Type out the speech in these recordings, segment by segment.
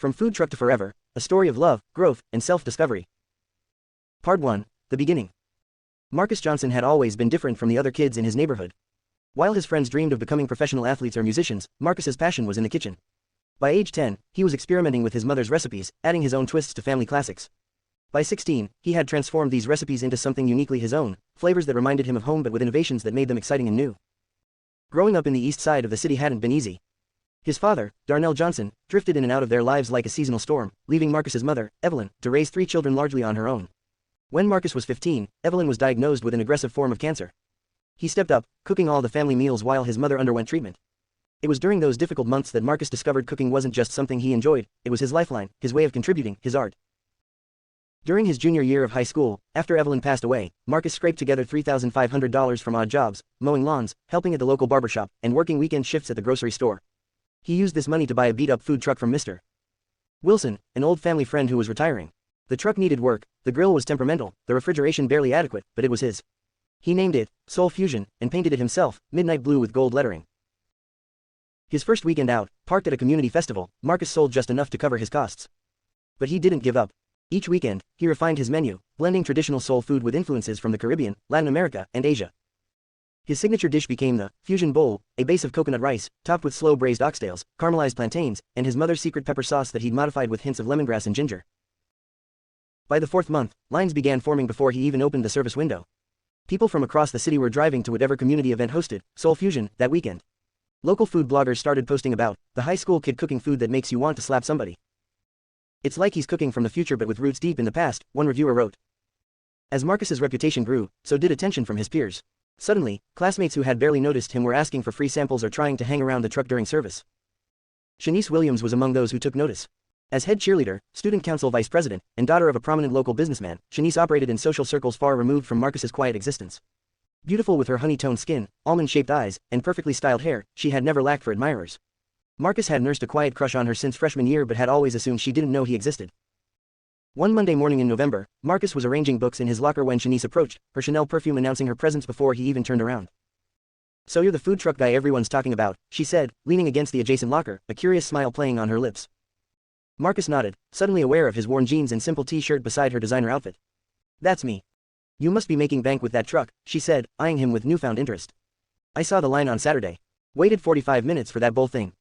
From food truck to forever, a story of love, growth, and self-discovery. Part 1, The Beginning. Marcus Johnson had always been different from the other kids in his neighborhood. While his friends dreamed of becoming professional athletes or musicians, Marcus's passion was in the kitchen. By age 10, he was experimenting with his mother's recipes, adding his own twists to family classics. By 16, he had transformed these recipes into something uniquely his own, flavors that reminded him of home but with innovations that made them exciting and new. Growing up in the east side of the city hadn't been easy. His father, Darnell Johnson, drifted in and out of their lives like a seasonal storm, leaving Marcus's mother, Evelyn, to raise 3 children largely on her own. When Marcus was 15, Evelyn was diagnosed with an aggressive form of cancer. He stepped up, cooking all the family meals while his mother underwent treatment. It was during those difficult months that Marcus discovered cooking wasn't just something he enjoyed, it was his lifeline, his way of contributing, his art. During his junior year of high school, after Evelyn passed away, Marcus scraped together $3,500 from odd jobs, mowing lawns, helping at the local barbershop, and working weekend shifts at the grocery store. He used this money to buy a beat-up food truck from Mr. Wilson, an old family friend who was retiring. The truck needed work, the grill was temperamental, the refrigeration barely adequate, but it was his. He named it Soul Fusion, and painted it himself, midnight blue with gold lettering. His first weekend out, parked at a community festival, Marcus sold just enough to cover his costs. But he didn't give up. Each weekend, he refined his menu, blending traditional soul food with influences from the Caribbean, Latin America, and Asia. His signature dish became the Fusion Bowl, a base of coconut rice, topped with slow-braised oxtails, caramelized plantains, and his mother's secret pepper sauce that he'd modified with hints of lemongrass and ginger. By the 4th month, lines began forming before he even opened the service window. People from across the city were driving to whatever community event hosted Soul Fusion that weekend. Local food bloggers started posting about the high school kid cooking food that makes you want to slap somebody. It's like he's cooking from the future but with roots deep in the past, one reviewer wrote. As Marcus's reputation grew, so did attention from his peers. Suddenly, classmates who had barely noticed him were asking for free samples or trying to hang around the truck during service. Shanice Williams was among those who took notice. As head cheerleader, student council vice president, and daughter of a prominent local businessman, Shanice operated in social circles far removed from Marcus's quiet existence. Beautiful with her honey-toned skin, almond-shaped eyes, and perfectly styled hair, she had never lacked for admirers. Marcus had nursed a quiet crush on her since freshman year but had always assumed she didn't know he existed. One Monday morning in November, Marcus was arranging books in his locker when Shanice approached, her Chanel perfume announcing her presence before he even turned around. "So you're the food truck guy everyone's talking about," she said, leaning against the adjacent locker, a curious smile playing on her lips. Marcus nodded, suddenly aware of his worn jeans and simple t-shirt beside her designer outfit. "That's me. You must be making bank with that truck," she said, eyeing him with newfound interest. "I saw the line on Saturday. Waited 45 minutes for that bowl thing."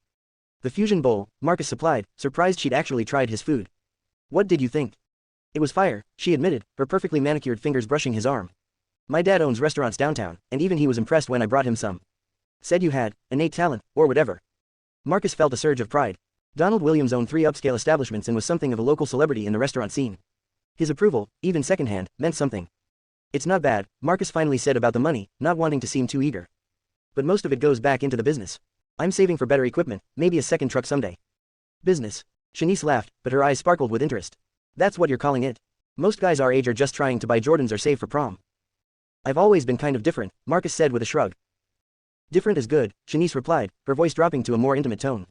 The Fusion Bowl, Marcus supplied, surprised she'd actually tried his food. "What did you think?" "It was fire," she admitted, her perfectly manicured fingers brushing his arm. "My dad owns restaurants downtown, and even he was impressed when I brought him some. Said you had innate talent, or whatever." Marcus felt a surge of pride. Donald Williams owned 3 upscale establishments and was something of a local celebrity in the restaurant scene. His approval, even secondhand, meant something. "It's not bad," Marcus finally said about the money, not wanting to seem too eager. "But most of it goes back into the business. I'm saving for better equipment, maybe a second truck someday." "Business?" Shanice laughed, but her eyes sparkled with interest. "That's what you're calling it? Most guys our age are just trying to buy Jordans or save for prom." "I've always been kind of different," Marcus said with a shrug. "Different is good," Shanice replied, her voice dropping to a more intimate tone.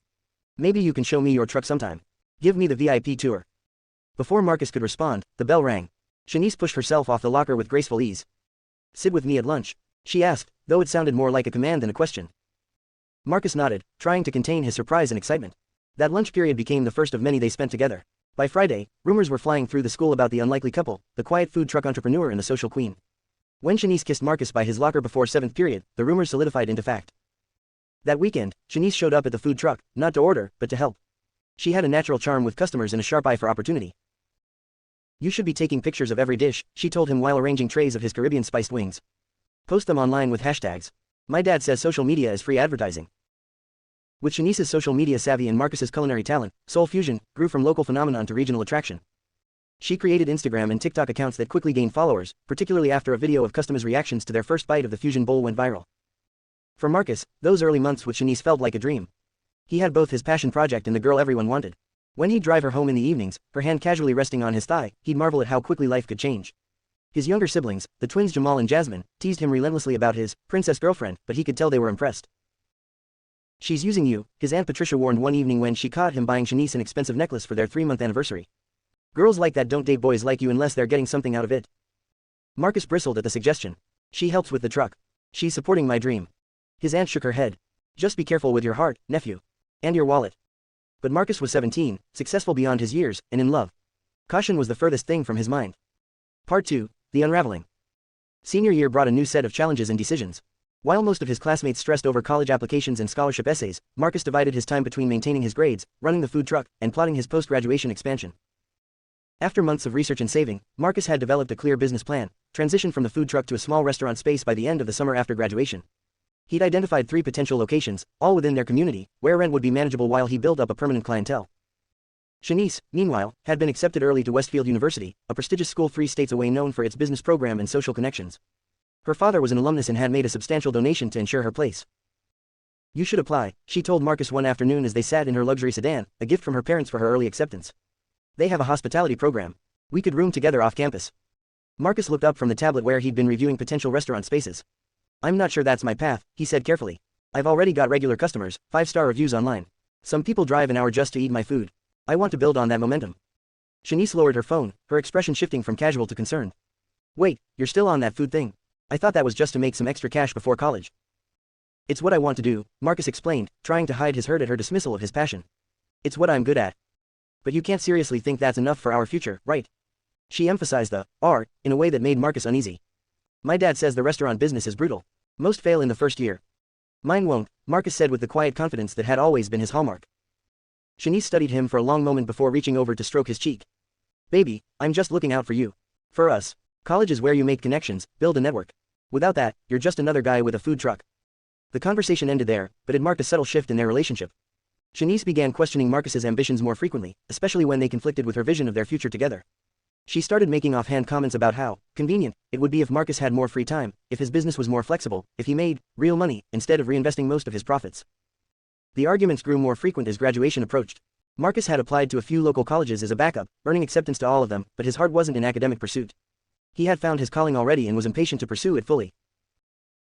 "Maybe you can show me your truck sometime. Give me the VIP tour." Before Marcus could respond, the bell rang. Shanice pushed herself off the locker with graceful ease. "Sit with me at lunch?" she asked, though it sounded more like a command than a question. Marcus nodded, trying to contain his surprise and excitement. That lunch period became the first of many they spent together. By Friday, rumors were flying through the school about the unlikely couple, the quiet food truck entrepreneur and the social queen. When Shanice kissed Marcus by his locker before 7th period, the rumors solidified into fact. That weekend, Shanice showed up at the food truck, not to order, but to help. She had a natural charm with customers and a sharp eye for opportunity. "You should be taking pictures of every dish," she told him while arranging trays of his Caribbean spiced wings. "Post them online with hashtags. My dad says social media is free advertising." With Shanice's social media savvy and Marcus's culinary talent, Soul Fusion grew from local phenomenon to regional attraction. She created Instagram and TikTok accounts that quickly gained followers, particularly after a video of customers' reactions to their first bite of the Fusion Bowl went viral. For Marcus, those early months with Shanice felt like a dream. He had both his passion project and the girl everyone wanted. When he'd drive her home in the evenings, her hand casually resting on his thigh, he'd marvel at how quickly life could change. His younger siblings, the twins Jamal and Jasmine, teased him relentlessly about his princess girlfriend, but he could tell they were impressed. "She's using you," his Aunt Patricia warned one evening when she caught him buying Shanice an expensive necklace for their 3-month anniversary. "Girls like that don't date boys like you unless they're getting something out of it." Marcus bristled at the suggestion. "She helps with the truck. She's supporting my dream." His aunt shook her head. "Just be careful with your heart, nephew. And your wallet." But Marcus was 17, successful beyond his years, and in love. Caution was the furthest thing from his mind. Part 2. The Unraveling. Senior year brought a new set of challenges and decisions. While most of his classmates stressed over college applications and scholarship essays, Marcus divided his time between maintaining his grades, running the food truck, and plotting his post-graduation expansion. After months of research and saving, Marcus had developed a clear business plan, transitioned from the food truck to a small restaurant space by the end of the summer after graduation. He'd identified 3 potential locations, all within their community, where rent would be manageable while he built up a permanent clientele. Shanice, meanwhile, had been accepted early to Westfield University, a prestigious school 3 states away known for its business program and social connections. Her father was an alumnus and had made a substantial donation to ensure her place. "You should apply," she told Marcus one afternoon as they sat in her luxury sedan, a gift from her parents for her early acceptance. "They have a hospitality program. We could room together off campus." Marcus looked up from the tablet where he'd been reviewing potential restaurant spaces. "I'm not sure that's my path," he said carefully. "I've already got regular customers, 5-star reviews online. Some people drive an hour just to eat my food. I want to build on that momentum." Shanice lowered her phone, her expression shifting from casual to concerned. "Wait, you're still on that food thing? I thought that was just to make some extra cash before college." "It's what I want to do," Marcus explained, trying to hide his hurt at her dismissal of his passion. "It's what I'm good at." "But you can't seriously think that's enough for our future, right?" She emphasized the "are" in a way that made Marcus uneasy. "My dad says the restaurant business is brutal. Most fail in the first year." "Mine won't," Marcus said with the quiet confidence that had always been his hallmark. Shanice studied him for a long moment before reaching over to stroke his cheek. "Baby, I'm just looking out for you. For us. College is where you make connections, build a network. Without that, you're just another guy with a food truck." The conversation ended there, but it marked a subtle shift in their relationship. Shanice began questioning Marcus's ambitions more frequently, especially when they conflicted with her vision of their future together. She started making offhand comments about how convenient it would be if Marcus had more free time, if his business was more flexible, if he made real money, instead of reinvesting most of his profits. The arguments grew more frequent as graduation approached. Marcus had applied to a few local colleges as a backup, earning acceptance to all of them, but his heart wasn't in academic pursuit. He had found his calling already and was impatient to pursue it fully.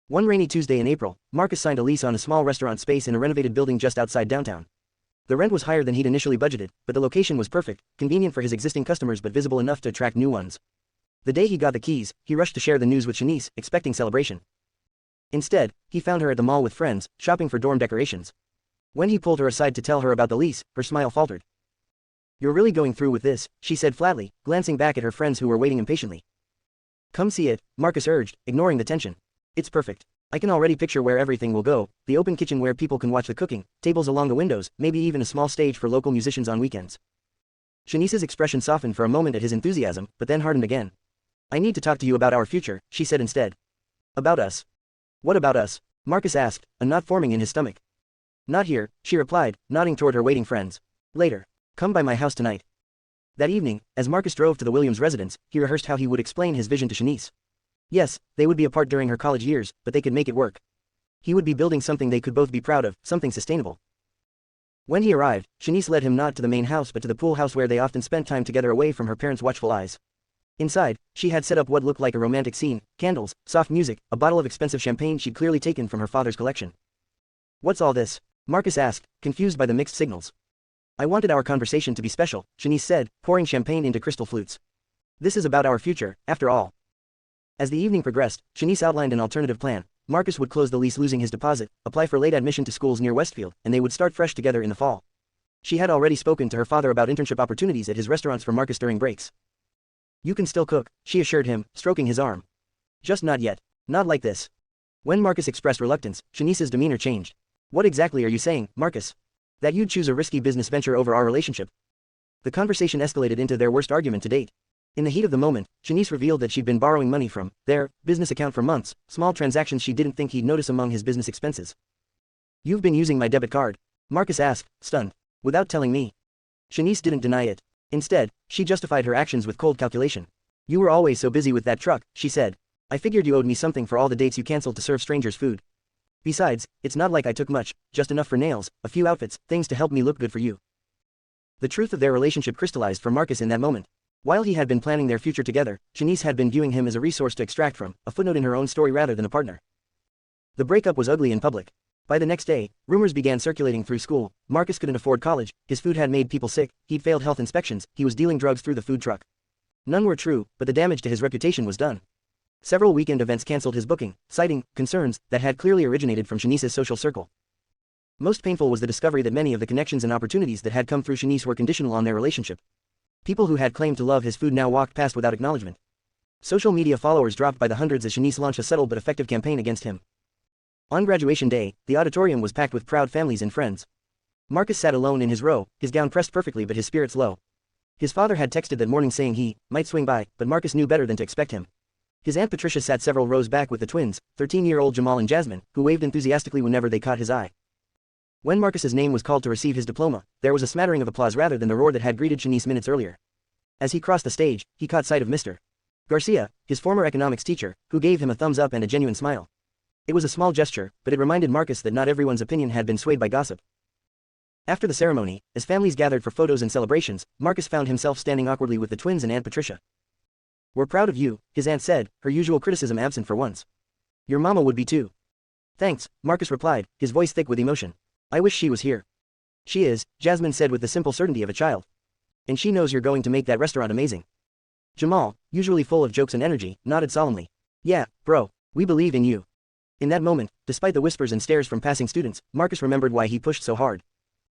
One rainy Tuesday in April, Marcus signed a lease on a small restaurant space in a renovated building just outside downtown. The rent was higher than he'd initially budgeted, but the location was perfect, convenient for his existing customers but visible enough to attract new ones. The day he got the keys, he rushed to share the news with Shanice, expecting celebration. Instead, he found her at the mall with friends, shopping for dorm decorations. When he pulled her aside to tell her about the lease, her smile faltered. "You're really going through with this," she said flatly, glancing back at her friends who were waiting impatiently. "Come see it," Marcus urged, ignoring the tension. "It's perfect. I can already picture where everything will go, the open kitchen where people can watch the cooking, tables along the windows, maybe even a small stage for local musicians on weekends." Shanice's expression softened for a moment at his enthusiasm, but then hardened again. "I need to talk to you about our future," she said instead. "About us?" "What about us?" Marcus asked, a knot forming in his stomach. "Not here," she replied, nodding toward her waiting friends. "Later. Come by my house tonight." That evening, as Marcus drove to the Williams residence, he rehearsed how he would explain his vision to Shanice. Yes, they would be apart during her college years, but they could make it work. He would be building something they could both be proud of, something sustainable. When he arrived, Shanice led him not to the main house but to the pool house where they often spent time together away from her parents' watchful eyes. Inside, she had set up what looked like a romantic scene, candles, soft music, a bottle of expensive champagne she'd clearly taken from her father's collection. "What's all this?" Marcus asked, confused by the mixed signals. "I wanted our conversation to be special," Shanice said, pouring champagne into crystal flutes. "This is about our future, after all." As the evening progressed, Shanice outlined an alternative plan. Marcus would close the lease losing his deposit, apply for late admission to schools near Westfield, and they would start fresh together in the fall. She had already spoken to her father about internship opportunities at his restaurants for Marcus during breaks. "You can still cook," she assured him, stroking his arm. "Just not yet. Not like this." When Marcus expressed reluctance, Shanice's demeanor changed. "What exactly are you saying, Marcus? That you'd choose a risky business venture over our relationship?" The conversation escalated into their worst argument to date. In the heat of the moment, Shanice revealed that she'd been borrowing money from their business account for months, small transactions she didn't think he'd notice among his business expenses. "You've been using my debit card?" Marcus asked, stunned. "Without telling me?" Shanice didn't deny it. Instead, she justified her actions with cold calculation. "You were always so busy with that truck," she said. "I figured you owed me something for all the dates you canceled to serve strangers food. Besides, it's not like I took much, just enough for nails, a few outfits, things to help me look good for you." The truth of their relationship crystallized for Marcus in that moment. While he had been planning their future together, Shanice had been viewing him as a resource to extract from, a footnote in her own story rather than a partner. The breakup was ugly in public. By the next day, rumors began circulating through school. Marcus couldn't afford college, his food had made people sick, he'd failed health inspections, he was dealing drugs through the food truck. None were true, but the damage to his reputation was done. Several weekend events canceled his booking, citing concerns that had clearly originated from Shanice's social circle. Most painful was the discovery that many of the connections and opportunities that had come through Shanice were conditional on their relationship. People who had claimed to love his food now walked past without acknowledgement. Social media followers dropped by the hundreds as Shanice launched a subtle but effective campaign against him. On graduation day, the auditorium was packed with proud families and friends. Marcus sat alone in his row, his gown pressed perfectly but his spirits low. His father had texted that morning saying he might swing by, but Marcus knew better than to expect him. His Aunt Patricia sat several rows back with the twins, 13-year-old Jamal and Jasmine, who waved enthusiastically whenever they caught his eye. When Marcus's name was called to receive his diploma, there was a smattering of applause rather than the roar that had greeted Shanice minutes earlier. As he crossed the stage, he caught sight of Mr. Garcia, his former economics teacher, who gave him a thumbs up and a genuine smile. It was a small gesture, but it reminded Marcus that not everyone's opinion had been swayed by gossip. After the ceremony, as families gathered for photos and celebrations, Marcus found himself standing awkwardly with the twins and Aunt Patricia. "We're proud of you," his aunt said, her usual criticism absent for once. "Your mama would be too." "Thanks," Marcus replied, his voice thick with emotion. "I wish she was here." "She is," Jasmine said with the simple certainty of a child. "And she knows you're going to make that restaurant amazing." Jamal, usually full of jokes and energy, nodded solemnly. "Yeah, bro, we believe in you." In that moment, despite the whispers and stares from passing students, Marcus remembered why he pushed so hard.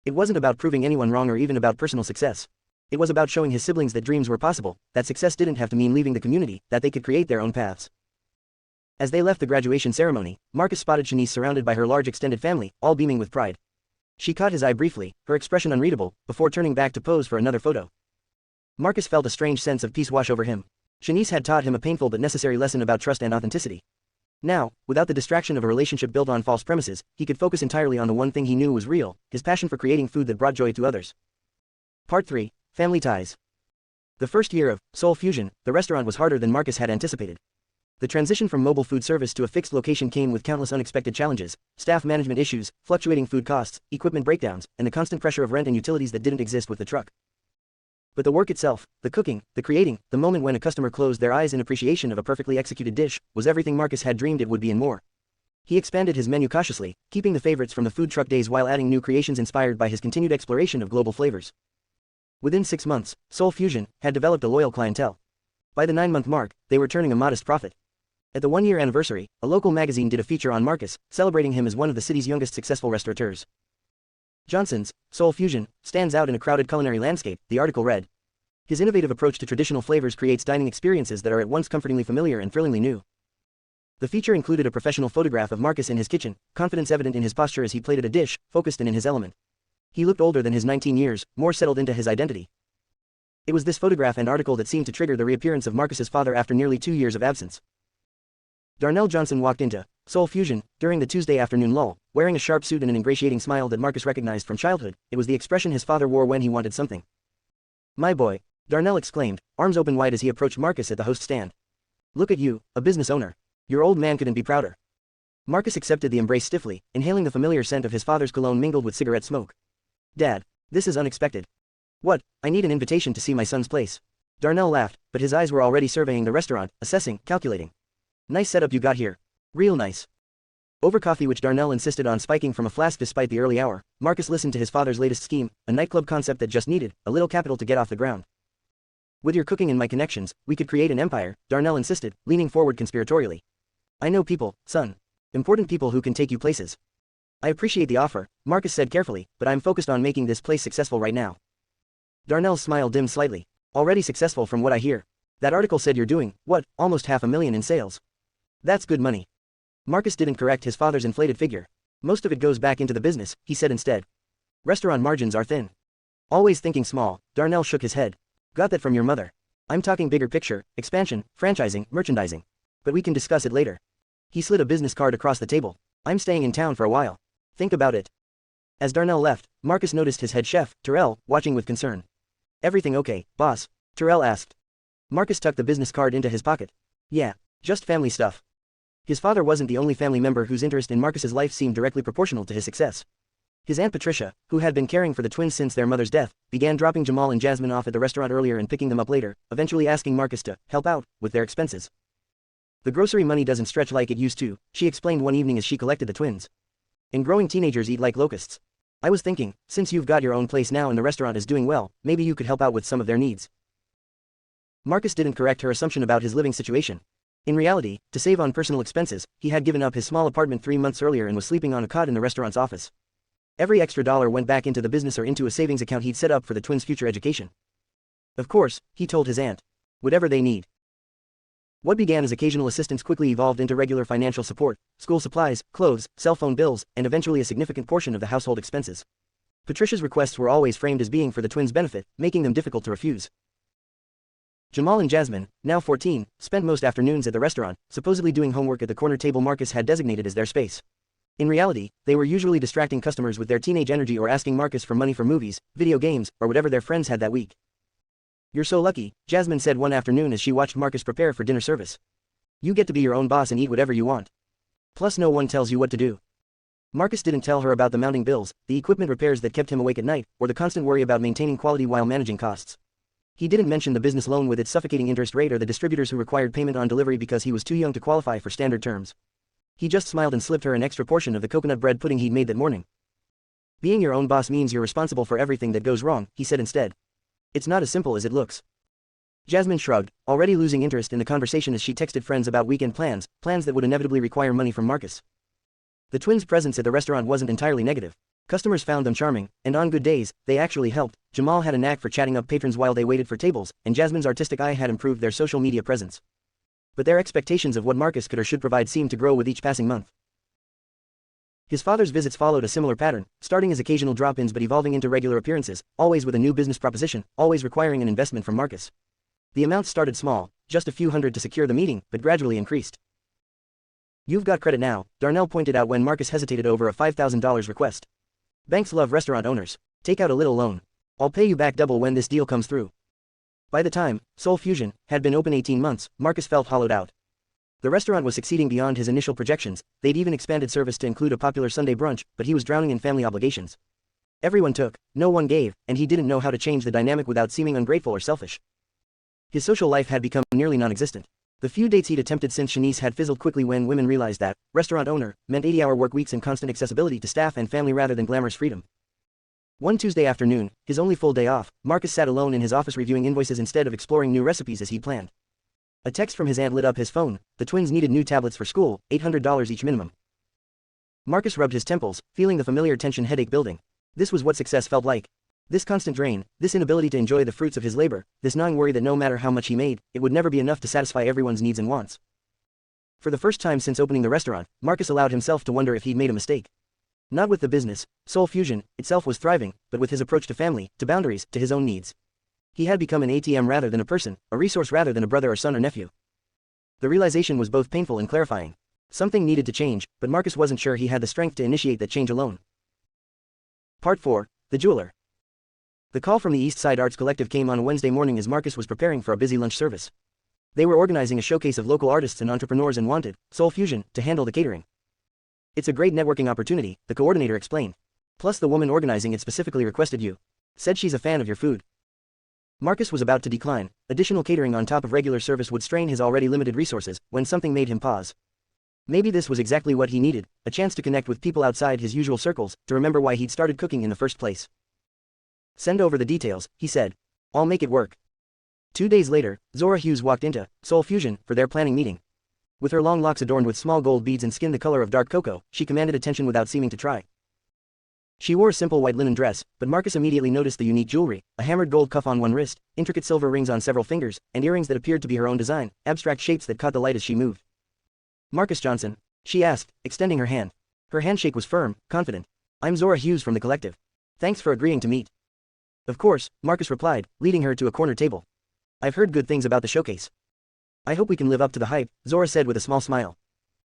It wasn't about proving anyone wrong or even about personal success. It was about showing his siblings that dreams were possible, that success didn't have to mean leaving the community, that they could create their own paths. As they left the graduation ceremony, Marcus spotted Shanice surrounded by her large extended family, all beaming with pride. She caught his eye briefly, her expression unreadable, before turning back to pose for another photo. Marcus felt a strange sense of peace wash over him. Shanice had taught him a painful but necessary lesson about trust and authenticity. Now, without the distraction of a relationship built on false premises, he could focus entirely on the one thing he knew was real, his passion for creating food that brought joy to others. Part 3. Family Ties. The first year of Soul Fusion, the restaurant was harder than Marcus had anticipated. The transition from mobile food service to a fixed location came with countless unexpected challenges, staff management issues, fluctuating food costs, equipment breakdowns, and the constant pressure of rent and utilities that didn't exist with the truck. But the work itself, the cooking, the creating, the moment when a customer closed their eyes in appreciation of a perfectly executed dish, was everything Marcus had dreamed it would be and more. He expanded his menu cautiously, keeping the favorites from the food truck days while adding new creations inspired by his continued exploration of global flavors. Within 6 months, Soul Fusion had developed a loyal clientele. By the 9-month mark, they were turning a modest profit. At the 1-year anniversary, a local magazine did a feature on Marcus, celebrating him as one of the city's youngest successful restaurateurs. Johnson's Soul Fusion stands out in a crowded culinary landscape, the article read. His innovative approach to traditional flavors creates dining experiences that are at once comfortingly familiar and thrillingly new. The feature included a professional photograph of Marcus in his kitchen, confidence evident in his posture as he plated a dish, focused and in his element. He looked older than his 19 years, more settled into his identity. It was this photograph and article that seemed to trigger the reappearance of Marcus's father after nearly 2 years of absence. Darnell Johnson walked into Soul Fusion during the Tuesday afternoon lull, wearing a sharp suit and an ingratiating smile that Marcus recognized from childhood. It was the expression his father wore when he wanted something. "My boy," Darnell exclaimed, arms open wide as he approached Marcus at the host stand. "Look at you, a business owner. Your old man couldn't be prouder." Marcus accepted the embrace stiffly, inhaling the familiar scent of his father's cologne mingled with cigarette smoke. "Dad, this is unexpected." "What? I need an invitation to see my son's place." Darnell laughed, but his eyes were already surveying the restaurant, assessing, calculating. "Nice setup you got here. Real nice." Over coffee, which Darnell insisted on spiking from a flask despite the early hour, Marcus listened to his father's latest scheme, a nightclub concept that just needed a little capital to get off the ground. "With your cooking and my connections, we could create an empire," Darnell insisted, leaning forward conspiratorially. "I know people, son. Important people who can take you places." "I appreciate the offer," Marcus said carefully, "but I'm focused on making this place successful right now." Darnell's smile dimmed slightly. "Already successful from what I hear. That article said you're doing, what, almost $500,000 in sales. That's good money." Marcus didn't correct his father's inflated figure. "Most of it goes back into the business," he said instead. "Restaurant margins are thin." "Always thinking small," Darnell shook his head. "Got that from your mother. I'm talking bigger picture, expansion, franchising, merchandising. But we can discuss it later." He slid a business card across the table. "I'm staying in town for a while. Think about it." As Darnell left, Marcus noticed his head chef, Terrell, watching with concern. "Everything okay, boss?" Terrell asked. Marcus tucked the business card into his pocket. "Yeah, just family stuff." His father wasn't the only family member whose interest in Marcus's life seemed directly proportional to his success. His Aunt Patricia, who had been caring for the twins since their mother's death, began dropping Jamal and Jasmine off at the restaurant earlier and picking them up later, eventually asking Marcus to help out with their expenses. "The grocery money doesn't stretch like it used to," she explained one evening as she collected the twins. "And growing teenagers eat like locusts. I was thinking, since you've got your own place now and the restaurant is doing well, maybe you could help out with some of their needs." Marcus didn't correct her assumption about his living situation. In reality, to save on personal expenses, he had given up his small apartment 3 months earlier and was sleeping on a cot in the restaurant's office. Every extra dollar went back into the business or into a savings account he'd set up for the twins' future education. Of course, he told his aunt. Whatever they need. What began as occasional assistance quickly evolved into regular financial support, school supplies, clothes, cell phone bills, and eventually a significant portion of the household expenses. Patricia's requests were always framed as being for the twins' benefit, making them difficult to refuse. Jamal and Jasmine, now 14, spent most afternoons at the restaurant, supposedly doing homework at the corner table Marcus had designated as their space. In reality, they were usually distracting customers with their teenage energy or asking Marcus for money for movies, video games, or whatever their friends had that week. "You're so lucky," Jasmine said one afternoon as she watched Marcus prepare for dinner service. "You get to be your own boss and eat whatever you want. Plus no one tells you what to do." Marcus didn't tell her about the mounting bills, the equipment repairs that kept him awake at night, or the constant worry about maintaining quality while managing costs. He didn't mention the business loan with its suffocating interest rate or the distributors who required payment on delivery because he was too young to qualify for standard terms. He just smiled and slipped her an extra portion of the coconut bread pudding he'd made that morning. "Being your own boss means you're responsible for everything that goes wrong," he said instead. "It's not as simple as it looks." Jasmine shrugged, already losing interest in the conversation as she texted friends about weekend plans that would inevitably require money from Marcus. The twins' presence at the restaurant wasn't entirely negative. Customers found them charming, and on good days, they actually helped. Jamal had a knack for chatting up patrons while they waited for tables, and Jasmine's artistic eye had improved their social media presence. But their expectations of what Marcus could or should provide seemed to grow with each passing month. His father's visits followed a similar pattern, starting as occasional drop-ins but evolving into regular appearances, always with a new business proposition, always requiring an investment from Marcus. The amount started small, just a few hundred to secure the meeting, but gradually increased. "You've got credit now," Darnell pointed out when Marcus hesitated over a $5,000 request. "Banks love restaurant owners. Take out a little loan. I'll pay you back double when this deal comes through." By the time Soul Fusion had been open 18 months, Marcus felt hollowed out. The restaurant was succeeding beyond his initial projections. They'd even expanded service to include a popular Sunday brunch, but he was drowning in family obligations. Everyone took, no one gave, and he didn't know how to change the dynamic without seeming ungrateful or selfish. His social life had become nearly non-existent. The few dates he'd attempted since Shanice had fizzled quickly when women realized that restaurant owner meant 80-hour work weeks and constant accessibility to staff and family rather than glamorous freedom. One Tuesday afternoon, his only full day off, Marcus sat alone in his office reviewing invoices instead of exploring new recipes as he'd planned. A text from his aunt lit up his phone. The twins needed new tablets for school, $800 each minimum. Marcus rubbed his temples, feeling the familiar tension headache building. This was what success felt like. This constant drain, this inability to enjoy the fruits of his labor, this gnawing worry that no matter how much he made, it would never be enough to satisfy everyone's needs and wants. For the first time since opening the restaurant, Marcus allowed himself to wonder if he'd made a mistake. Not with the business, Soul Fusion itself was thriving, but with his approach to family, to boundaries, to his own needs. He had become an ATM rather than a person, a resource rather than a brother or son or nephew. The realization was both painful and clarifying. Something needed to change, but Marcus wasn't sure he had the strength to initiate that change alone. Part 4. The Jeweler. The call from the East Side Arts Collective came on a Wednesday morning as Marcus was preparing for a busy lunch service. They were organizing a showcase of local artists and entrepreneurs and wanted Soul Fusion to handle the catering. "It's a great networking opportunity," the coordinator explained. "Plus the woman organizing it specifically requested you. Said she's a fan of your food." Marcus was about to decline. Additional catering on top of regular service would strain his already limited resources, when something made him pause. Maybe this was exactly what he needed, a chance to connect with people outside his usual circles, to remember why he'd started cooking in the first place. "Send over the details," he said. "I'll make it work." 2 days later, Zora Hughes walked into Soul Fusion for their planning meeting. With her long locks adorned with small gold beads and skin the color of dark cocoa, she commanded attention without seeming to try. She wore a simple white linen dress, but Marcus immediately noticed the unique jewelry, a hammered gold cuff on one wrist, intricate silver rings on several fingers, and earrings that appeared to be her own design, abstract shapes that caught the light as she moved. "Marcus Johnson?" she asked, extending her hand. Her handshake was firm, confident. "I'm Zora Hughes from the collective. Thanks for agreeing to meet." "Of course," Marcus replied, leading her to a corner table. "I've heard good things about the showcase." "I hope we can live up to the hype," Zora said with a small smile.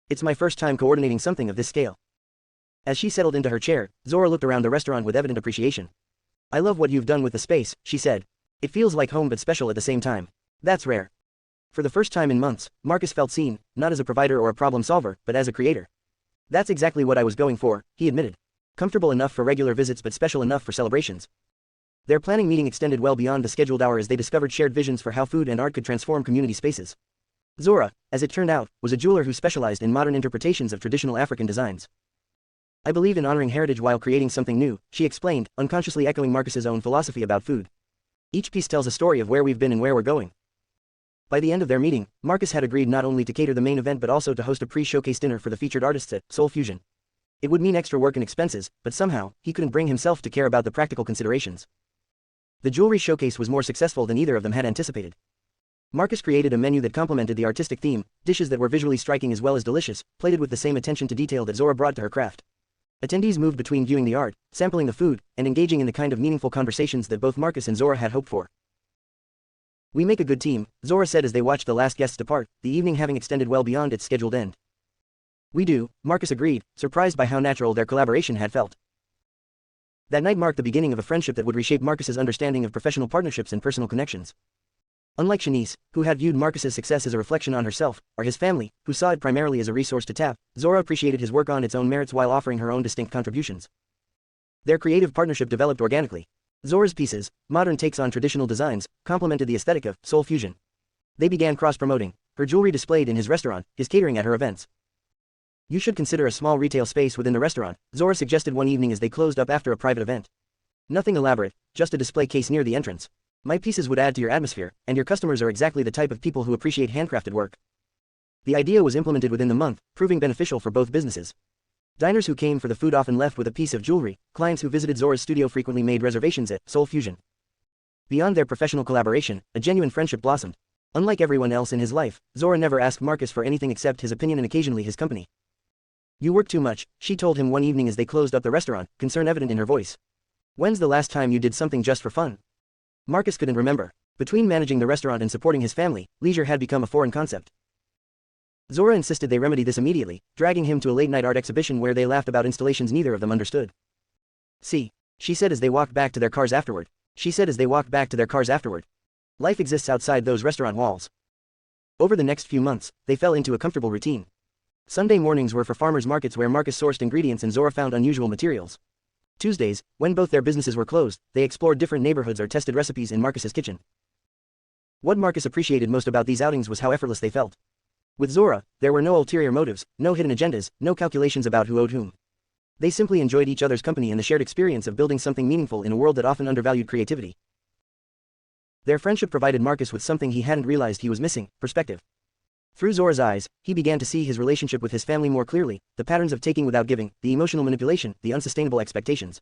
"It's my first time coordinating something of this scale." As she settled into her chair, Zora looked around the restaurant with evident appreciation. "I love what you've done with the space," she said. "It feels like home but special at the same time. That's rare." For the first time in months, Marcus felt seen, not as a provider or a problem solver, but as a creator. "That's exactly what I was going for," he admitted. "Comfortable enough for regular visits but special enough for celebrations." Their planning meeting extended well beyond the scheduled hour as they discovered shared visions for how food and art could transform community spaces. Zora, as it turned out, was a jeweler who specialized in modern interpretations of traditional African designs. "I believe in honoring heritage while creating something new," she explained, unconsciously echoing Marcus's own philosophy about food. "Each piece tells a story of where we've been and where we're going." By the end of their meeting, Marcus had agreed not only to cater the main event but also to host a pre-showcase dinner for the featured artists at Soul Fusion. It would mean extra work and expenses, but somehow, he couldn't bring himself to care about the practical considerations. The jewelry showcase was more successful than either of them had anticipated. Marcus created a menu that complemented the artistic theme, dishes that were visually striking as well as delicious, plated with the same attention to detail that Zora brought to her craft. Attendees moved between viewing the art, sampling the food, and engaging in the kind of meaningful conversations that both Marcus and Zora had hoped for. "We make a good team," Zora said as they watched the last guests depart, the evening having extended well beyond its scheduled end. "We do," Marcus agreed, surprised by how natural their collaboration had felt. That night marked the beginning of a friendship that would reshape Marcus's understanding of professional partnerships and personal connections. Unlike Shanice, who had viewed Marcus's success as a reflection on herself, or his family, who saw it primarily as a resource to tap, Zora appreciated his work on its own merits while offering her own distinct contributions. Their creative partnership developed organically. Zora's pieces, modern takes on traditional designs, complemented the aesthetic of soul fusion. They began cross-promoting, her jewelry displayed in his restaurant, his catering at her events. "You should consider a small retail space within the restaurant," Zora suggested one evening as they closed up after a private event. "Nothing elaborate, just a display case near the entrance. My pieces would add to your atmosphere, and your customers are exactly the type of people who appreciate handcrafted work." The idea was implemented within the month, proving beneficial for both businesses. Diners who came for the food often left with a piece of jewelry. Clients who visited Zora's studio frequently made reservations at Soul Fusion. Beyond their professional collaboration, a genuine friendship blossomed. Unlike everyone else in his life, Zora never asked Marcus for anything except his opinion and occasionally his company. "You work too much," she told him one evening as they closed up the restaurant, concern evident in her voice. "When's the last time you did something just for fun?" Marcus couldn't remember. Between managing the restaurant and supporting his family, leisure had become a foreign concept. Zora insisted they remedy this immediately, dragging him to a late-night art exhibition where they laughed about installations neither of them understood. "See," she said as they walked back to their cars afterward. "Life exists outside those restaurant walls." Over the next few months, they fell into a comfortable routine. Sunday mornings were for farmers markets where Marcus sourced ingredients and Zora found unusual materials. Tuesdays, when both their businesses were closed, they explored different neighborhoods or tested recipes in Marcus's kitchen. What Marcus appreciated most about these outings was how effortless they felt. With Zora, there were no ulterior motives, no hidden agendas, no calculations about who owed whom. They simply enjoyed each other's company and the shared experience of building something meaningful in a world that often undervalued creativity. Their friendship provided Marcus with something he hadn't realized he was missing: perspective. Through Zora's eyes, he began to see his relationship with his family more clearly, the patterns of taking without giving, the emotional manipulation, the unsustainable expectations.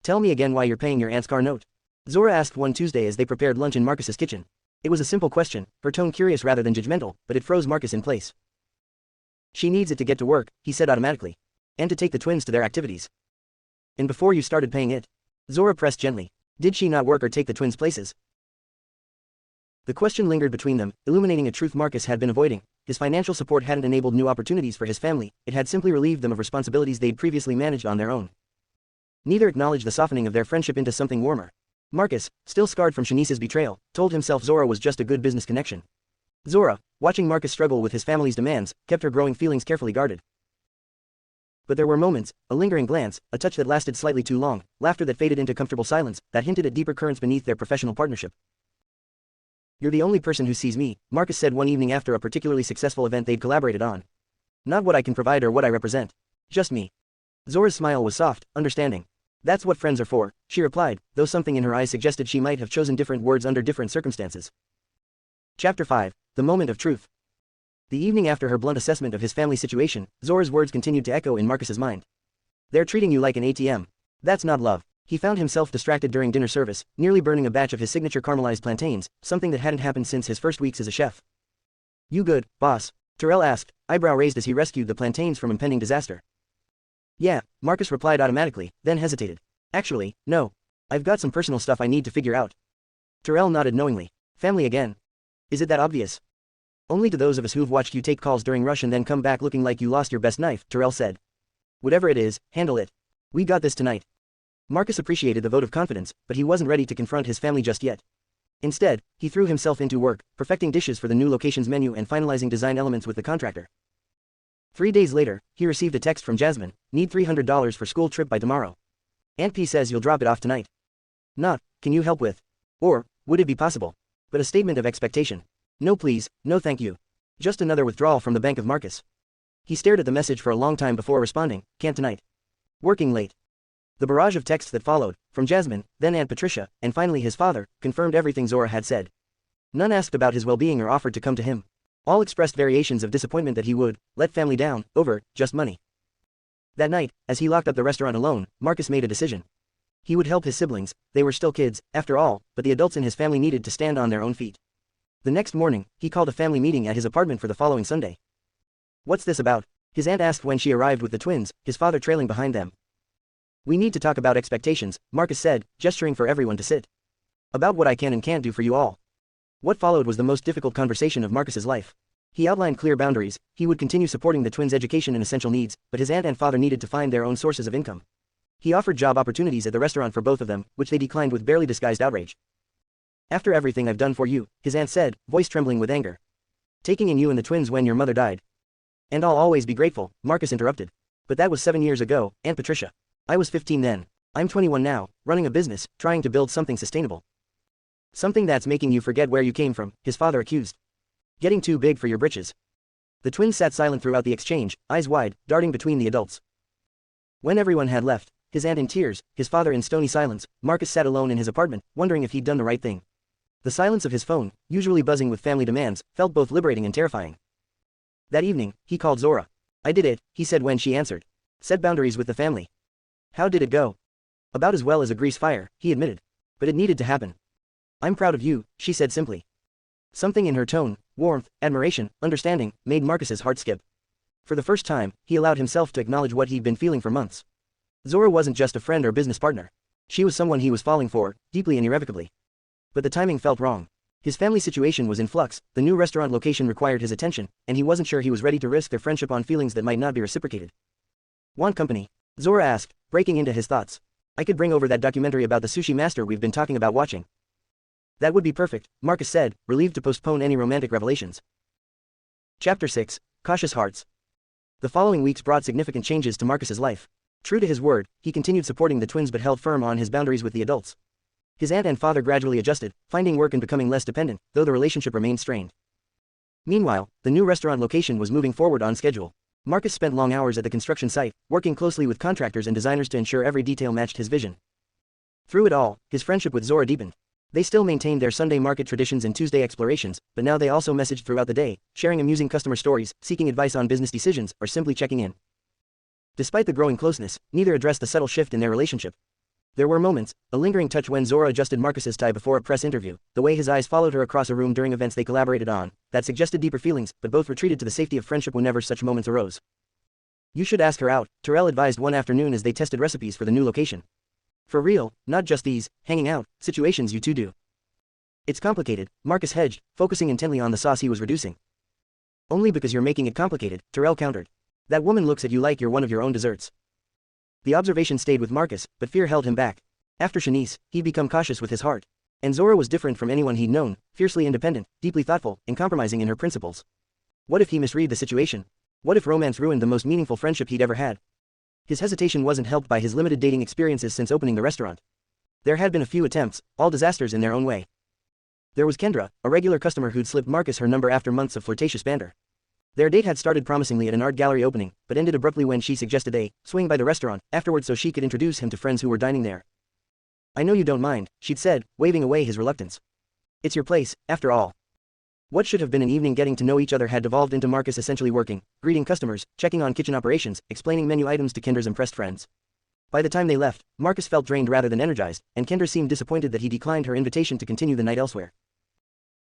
"Tell me again why you're paying your aunt's car note," Zora asked one Tuesday as they prepared lunch in Marcus's kitchen. It was a simple question, her tone curious rather than judgmental, but it froze Marcus in place. "She needs it to get to work," he said automatically. "And to take the twins to their activities." "And before you started paying it?" Zora pressed gently. "Did she not work or take the twins' places?" The question lingered between them, illuminating a truth Marcus had been avoiding. His financial support hadn't enabled new opportunities for his family, it had simply relieved them of responsibilities they'd previously managed on their own. Neither acknowledged the softening of their friendship into something warmer. Marcus, still scarred from Shanice's betrayal, told himself Zora was just a good business connection. Zora, watching Marcus struggle with his family's demands, kept her growing feelings carefully guarded. But there were moments, a lingering glance, a touch that lasted slightly too long, laughter that faded into comfortable silence, that hinted at deeper currents beneath their professional partnership. "You're the only person who sees me," Marcus said one evening after a particularly successful event they'd collaborated on. "Not what I can provide or what I represent. Just me." Zora's smile was soft, understanding. "That's what friends are for," she replied, though something in her eyes suggested she might have chosen different words under different circumstances. Chapter 5. The Moment of Truth. The evening after her blunt assessment of his family situation, Zora's words continued to echo in Marcus's mind. "They're treating you like an ATM. That's not love." He found himself distracted during dinner service, nearly burning a batch of his signature caramelized plantains, something that hadn't happened since his first weeks as a chef. "You good, boss?" Terrell asked, eyebrow raised as he rescued the plantains from impending disaster. "Yeah," Marcus replied automatically, then hesitated. "Actually, no. I've got some personal stuff I need to figure out." Terrell nodded knowingly. "Family again? Is it that obvious?" "Only to those of us who've watched you take calls during rush and then come back looking like you lost your best knife," Terrell said. "Whatever it is, handle it. We got this tonight." Marcus appreciated the vote of confidence, but he wasn't ready to confront his family just yet. Instead, he threw himself into work, perfecting dishes for the new location's menu and finalizing design elements with the contractor. 3 days later, he received a text from Jasmine: "Need $300 for school trip by tomorrow. Aunt P says you'll drop it off tonight. Not, can you help with? Or, would it be possible? But a statement of expectation. No please, no thank you. Just another withdrawal from the bank of Marcus." He stared at the message for a long time before responding, "Can't tonight. Working late." The barrage of texts that followed, from Jasmine, then Aunt Patricia, and finally his father, confirmed everything Zora had said. None asked about his well-being or offered to come to him. All expressed variations of disappointment that he would let family down over just money. That night, as he locked up the restaurant alone, Marcus made a decision. He would help his siblings, they were still kids, after all, but the adults in his family needed to stand on their own feet. The next morning, he called a family meeting at his apartment for the following Sunday. "What's this about?" his aunt asked when she arrived with the twins, his father trailing behind them. "We need to talk about expectations," Marcus said, gesturing for everyone to sit. "About what I can and can't do for you all." What followed was the most difficult conversation of Marcus's life. He outlined clear boundaries. He would continue supporting the twins' education and essential needs, but his aunt and father needed to find their own sources of income. He offered job opportunities at the restaurant for both of them, which they declined with barely disguised outrage. "After everything I've done for you," his aunt said, voice trembling with anger. "Taking in you and the twins when your mother died." "And I'll always be grateful," Marcus interrupted. "But that was 7 years ago, Aunt Patricia. I was 15 then. I'm 21 now, running a business, trying to build something sustainable." "Something that's making you forget where you came from," his father accused. "Getting too big for your britches." The twins sat silent throughout the exchange, eyes wide, darting between the adults. When everyone had left, his aunt in tears, his father in stony silence, Marcus sat alone in his apartment, wondering if he'd done the right thing. The silence of his phone, usually buzzing with family demands, felt both liberating and terrifying. That evening, he called Zora. "I did it," he said when she answered. "Set boundaries with the family." "How did it go?" "About as well as a grease fire," he admitted. "But it needed to happen." "I'm proud of you," she said simply. Something in her tone, warmth, admiration, understanding, made Marcus's heart skip. For the first time, he allowed himself to acknowledge what he'd been feeling for months. Zora wasn't just a friend or business partner. She was someone he was falling for, deeply and irrevocably. But the timing felt wrong. His family situation was in flux, the new restaurant location required his attention, and he wasn't sure he was ready to risk their friendship on feelings that might not be reciprocated. "Want company?" Zora asked, breaking into his thoughts. "I could bring over that documentary about the sushi master we've been talking about watching." "That would be perfect," Marcus said, relieved to postpone any romantic revelations. Chapter 6, Cautious Hearts. The following weeks brought significant changes to Marcus's life. True to his word, he continued supporting the twins but held firm on his boundaries with the adults. His aunt and father gradually adjusted, finding work and becoming less dependent, though the relationship remained strained. Meanwhile, the new restaurant location was moving forward on schedule. Marcus spent long hours at the construction site, working closely with contractors and designers to ensure every detail matched his vision. Through it all, his friendship with Zora deepened. They still maintained their Sunday market traditions and Tuesday explorations, but now they also messaged throughout the day, sharing amusing customer stories, seeking advice on business decisions, or simply checking in. Despite the growing closeness, neither addressed the subtle shift in their relationship. There were moments, a lingering touch when Zora adjusted Marcus's tie before a press interview, the way his eyes followed her across a room during events they collaborated on, that suggested deeper feelings, but both retreated to the safety of friendship whenever such moments arose. "You should ask her out," Terrell advised one afternoon as they tested recipes for the new location. "For real, not just these, hanging out, situations you two do." "It's complicated," Marcus hedged, focusing intently on the sauce he was reducing. "Only because you're making it complicated," Terrell countered. "That woman looks at you like you're one of your own desserts." The observation stayed with Marcus, but fear held him back. After Shanice, he'd become cautious with his heart. And Zora was different from anyone he'd known, fiercely independent, deeply thoughtful, and compromising in her principles. What if he misread the situation? What if romance ruined the most meaningful friendship he'd ever had? His hesitation wasn't helped by his limited dating experiences since opening the restaurant. There had been a few attempts, all disasters in their own way. There was Kendra, a regular customer who'd slipped Marcus her number after months of flirtatious banter. Their date had started promisingly at an art gallery opening, but ended abruptly when she suggested they swing by the restaurant afterwards so she could introduce him to friends who were dining there. "I know you don't mind," she'd said, waving away his reluctance. "It's your place, after all." What should have been an evening getting to know each other had devolved into Marcus essentially working, greeting customers, checking on kitchen operations, explaining menu items to Kendra's impressed friends. By the time they left, Marcus felt drained rather than energized, and Kendra seemed disappointed that he declined her invitation to continue the night elsewhere.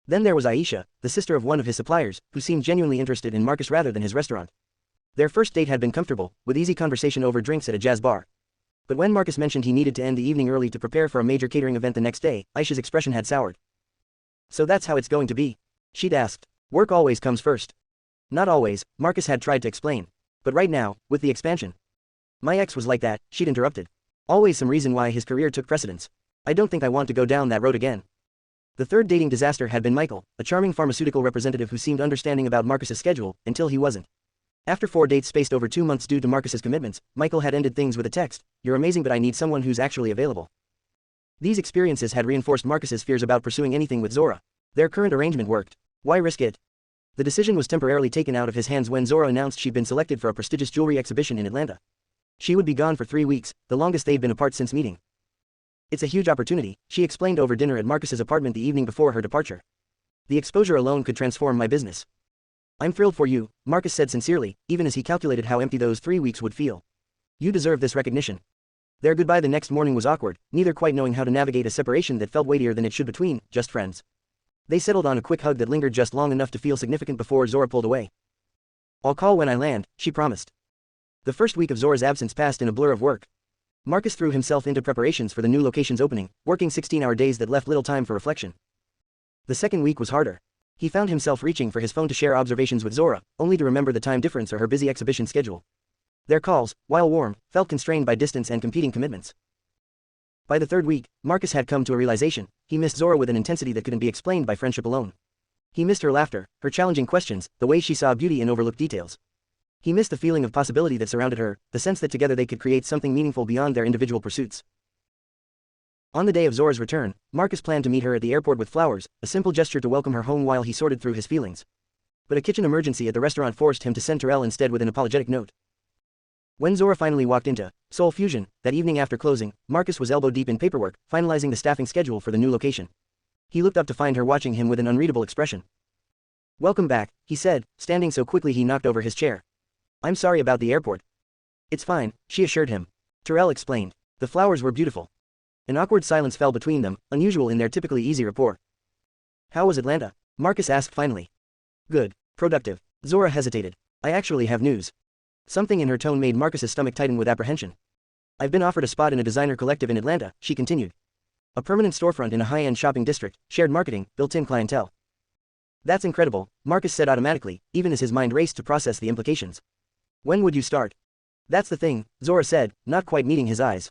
Then there was Aisha, the sister of one of his suppliers, who seemed genuinely interested in Marcus rather than his restaurant. Their first date had been comfortable, with easy conversation over drinks at a jazz bar. But when Marcus mentioned he needed to end the evening early to prepare for a major catering event the next day, Aisha's expression had soured. "So that's how it's going to be?" she'd asked. "Work always comes first." "Not always," Marcus had tried to explain. "But right now, with the expansion." "My ex was like that," she'd interrupted. "Always some reason why his career took precedence. I don't think I want to go down that road again." The third dating disaster had been Michael, a charming pharmaceutical representative who seemed understanding about Marcus's schedule, until he wasn't. After 4 dates spaced over 2 months due to Marcus's commitments, Michael had ended things with a text: "You're amazing but I need someone who's actually available." These experiences had reinforced Marcus's fears about pursuing anything with Zora. Their current arrangement worked. Why risk it? The decision was temporarily taken out of his hands when Zora announced she'd been selected for a prestigious jewelry exhibition in Atlanta. She would be gone for 3 weeks, the longest they'd been apart since meeting. "It's a huge opportunity," she explained over dinner at Marcus's apartment the evening before her departure. "The exposure alone could transform my business." "I'm thrilled for you," Marcus said sincerely, even as he calculated how empty those 3 weeks would feel. You deserve this recognition. Their goodbye the next morning was awkward, neither quite knowing how to navigate a separation that felt weightier than it should between just friends. They settled on a quick hug that lingered just long enough to feel significant before Zora pulled away. I'll call when I land, she promised. The first week of Zora's absence passed in a blur of work. Marcus threw himself into preparations for the new location's opening, working 16-hour days that left little time for reflection. The second week was harder. He found himself reaching for his phone to share observations with Zora, only to remember the time difference or her busy exhibition schedule. Their calls, while warm, felt constrained by distance and competing commitments. By the third week, Marcus had come to a realization: he missed Zora with an intensity that couldn't be explained by friendship alone. He missed her laughter, her challenging questions, the way she saw beauty in overlooked details. He missed the feeling of possibility that surrounded her, the sense that together they could create something meaningful beyond their individual pursuits. On the day of Zora's return, Marcus planned to meet her at the airport with flowers, a simple gesture to welcome her home while he sorted through his feelings. But a kitchen emergency at the restaurant forced him to send Terrell instead with an apologetic note. When Zora finally walked into Soul Fusion, that evening after closing, Marcus was elbow-deep in paperwork, finalizing the staffing schedule for the new location. He looked up to find her watching him with an unreadable expression. "Welcome back," he said, standing so quickly he knocked over his chair. "I'm sorry about the airport." "It's fine," she assured him. Terrell explained. The flowers were beautiful. An awkward silence fell between them, unusual in their typically easy rapport. "How was Atlanta?" Marcus asked finally. "Good. Productive." Zora hesitated. "I actually have news." Something in her tone made Marcus's stomach tighten with apprehension. "I've been offered a spot in a designer collective in Atlanta," she continued. "A permanent storefront in a high-end shopping district, shared marketing, built-in clientele." "That's incredible," Marcus said automatically, even as his mind raced to process the implications. "When would you start?" "That's the thing," Zora said, not quite meeting his eyes.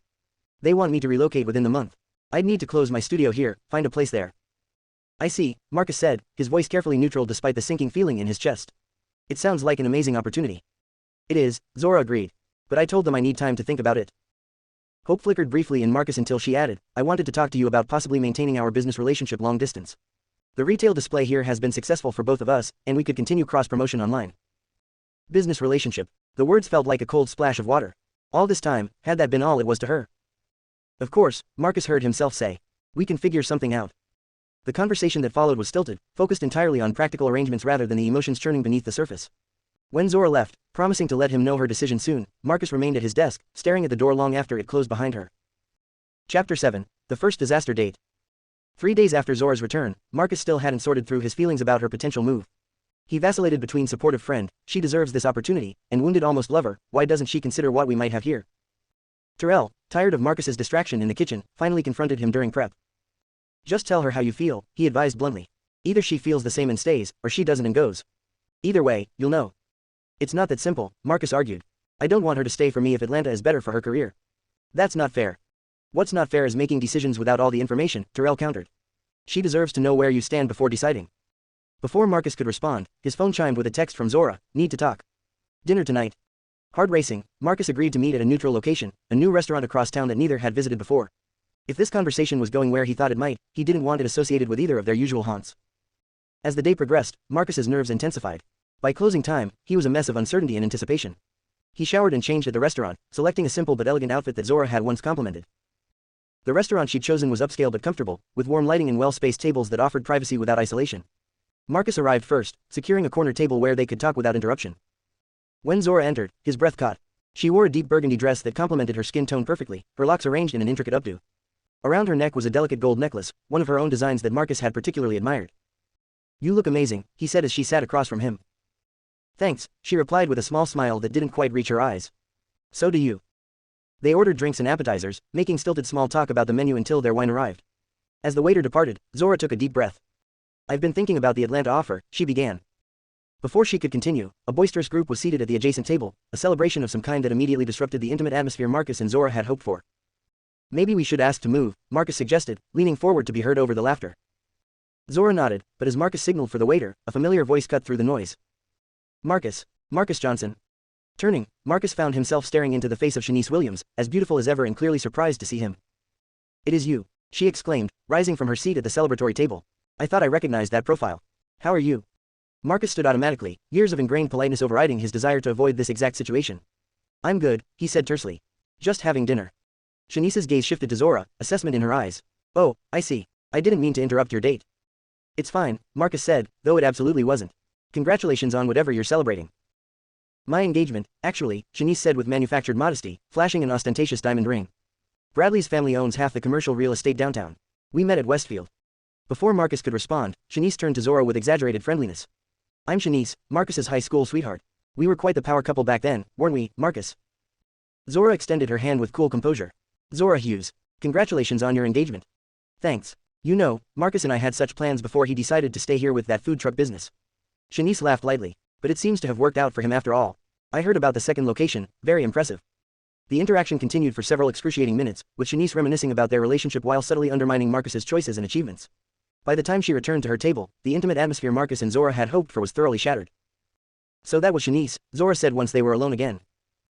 "They want me to relocate within the month. I'd need to close my studio here, find a place there." "I see," Marcus said, his voice carefully neutral despite the sinking feeling in his chest. "It sounds like an amazing opportunity." "It is," Zora agreed. "But I told them I need time to think about it." Hope flickered briefly in Marcus until she added, "I wanted to talk to you about possibly maintaining our business relationship long distance. The retail display here has been successful for both of us, and we could continue cross-promotion online." Business relationship. The words felt like a cold splash of water. All this time, had that been all it was to her? "Of course," Marcus heard himself say. "We can figure something out." The conversation that followed was stilted, focused entirely on practical arrangements rather than the emotions churning beneath the surface. When Zora left, promising to let him know her decision soon, Marcus remained at his desk, staring at the door long after it closed behind her. Chapter 7. The First Disaster Date. 3 days after Zora's return, Marcus still hadn't sorted through his feelings about her potential move. He vacillated between supportive friend, "She deserves this opportunity," and wounded almost lover, "Why doesn't she consider what we might have here?" Terrell, tired of Marcus's distraction in the kitchen, finally confronted him during prep. "Just tell her how you feel," he advised bluntly. "Either she feels the same and stays, or she doesn't and goes. Either way, you'll know." "It's not that simple," Marcus argued. "I don't want her to stay for me if Atlanta is better for her career." "That's not fair." "What's not fair is making decisions without all the information," Terrell countered. "She deserves to know where you stand before deciding." Before Marcus could respond, his phone chimed with a text from Zora, "Need to talk." "Dinner tonight." Hard racing, Marcus agreed to meet at a neutral location, a new restaurant across town that neither had visited before. If this conversation was going where he thought it might, he didn't want it associated with either of their usual haunts. As the day progressed, Marcus's nerves intensified. By closing time, he was a mess of uncertainty and anticipation. He showered and changed at the restaurant, selecting a simple but elegant outfit that Zora had once complimented. The restaurant she'd chosen was upscale but comfortable, with warm lighting and well-spaced tables that offered privacy without isolation. Marcus arrived first, securing a corner table where they could talk without interruption. When Zora entered, his breath caught. She wore a deep burgundy dress that complemented her skin tone perfectly, her locks arranged in an intricate updo. Around her neck was a delicate gold necklace, one of her own designs that Marcus had particularly admired. "You look amazing," he said as she sat across from him. "Thanks," she replied with a small smile that didn't quite reach her eyes. "So do you." They ordered drinks and appetizers, making stilted small talk about the menu until their wine arrived. As the waiter departed, Zora took a deep breath. "I've been thinking about the Atlanta offer," she began. Before she could continue, a boisterous group was seated at the adjacent table, a celebration of some kind that immediately disrupted the intimate atmosphere Marcus and Zora had hoped for. "Maybe we should ask to move," Marcus suggested, leaning forward to be heard over the laughter. Zora nodded, but as Marcus signaled for the waiter, a familiar voice cut through the noise. "Marcus. Marcus Johnson." Turning, Marcus found himself staring into the face of Shanice Williams, as beautiful as ever and clearly surprised to see him. "It is you," she exclaimed, rising from her seat at the celebratory table. "I thought I recognized that profile. How are you?" Marcus stood automatically, years of ingrained politeness overriding his desire to avoid this exact situation. "I'm good," he said tersely. "Just having dinner." Shanice's gaze shifted to Zora, assessment in her eyes. "Oh, I see. I didn't mean to interrupt your date." "It's fine," Marcus said, though it absolutely wasn't. "Congratulations on whatever you're celebrating." My engagement, actually, Shanice said with manufactured modesty, flashing an ostentatious diamond ring. Bradley's family owns half the commercial real estate downtown. We met at Westfield. Before Marcus could respond, Shanice turned to Zora with exaggerated friendliness. I'm Shanice, Marcus's high school sweetheart. We were quite the power couple back then, weren't we, Marcus? Zora extended her hand with cool composure. Zora Hughes. Congratulations on your engagement. Thanks. You know, Marcus and I had such plans before he decided to stay here with that food truck business. Shanice laughed lightly. But it seems to have worked out for him after all. I heard about the second location, very impressive. The interaction continued for several excruciating minutes, with Shanice reminiscing about their relationship while subtly undermining Marcus's choices and achievements. By the time she returned to her table, the intimate atmosphere Marcus and Zora had hoped for was thoroughly shattered. So that was Shanice, Zora said once they were alone again.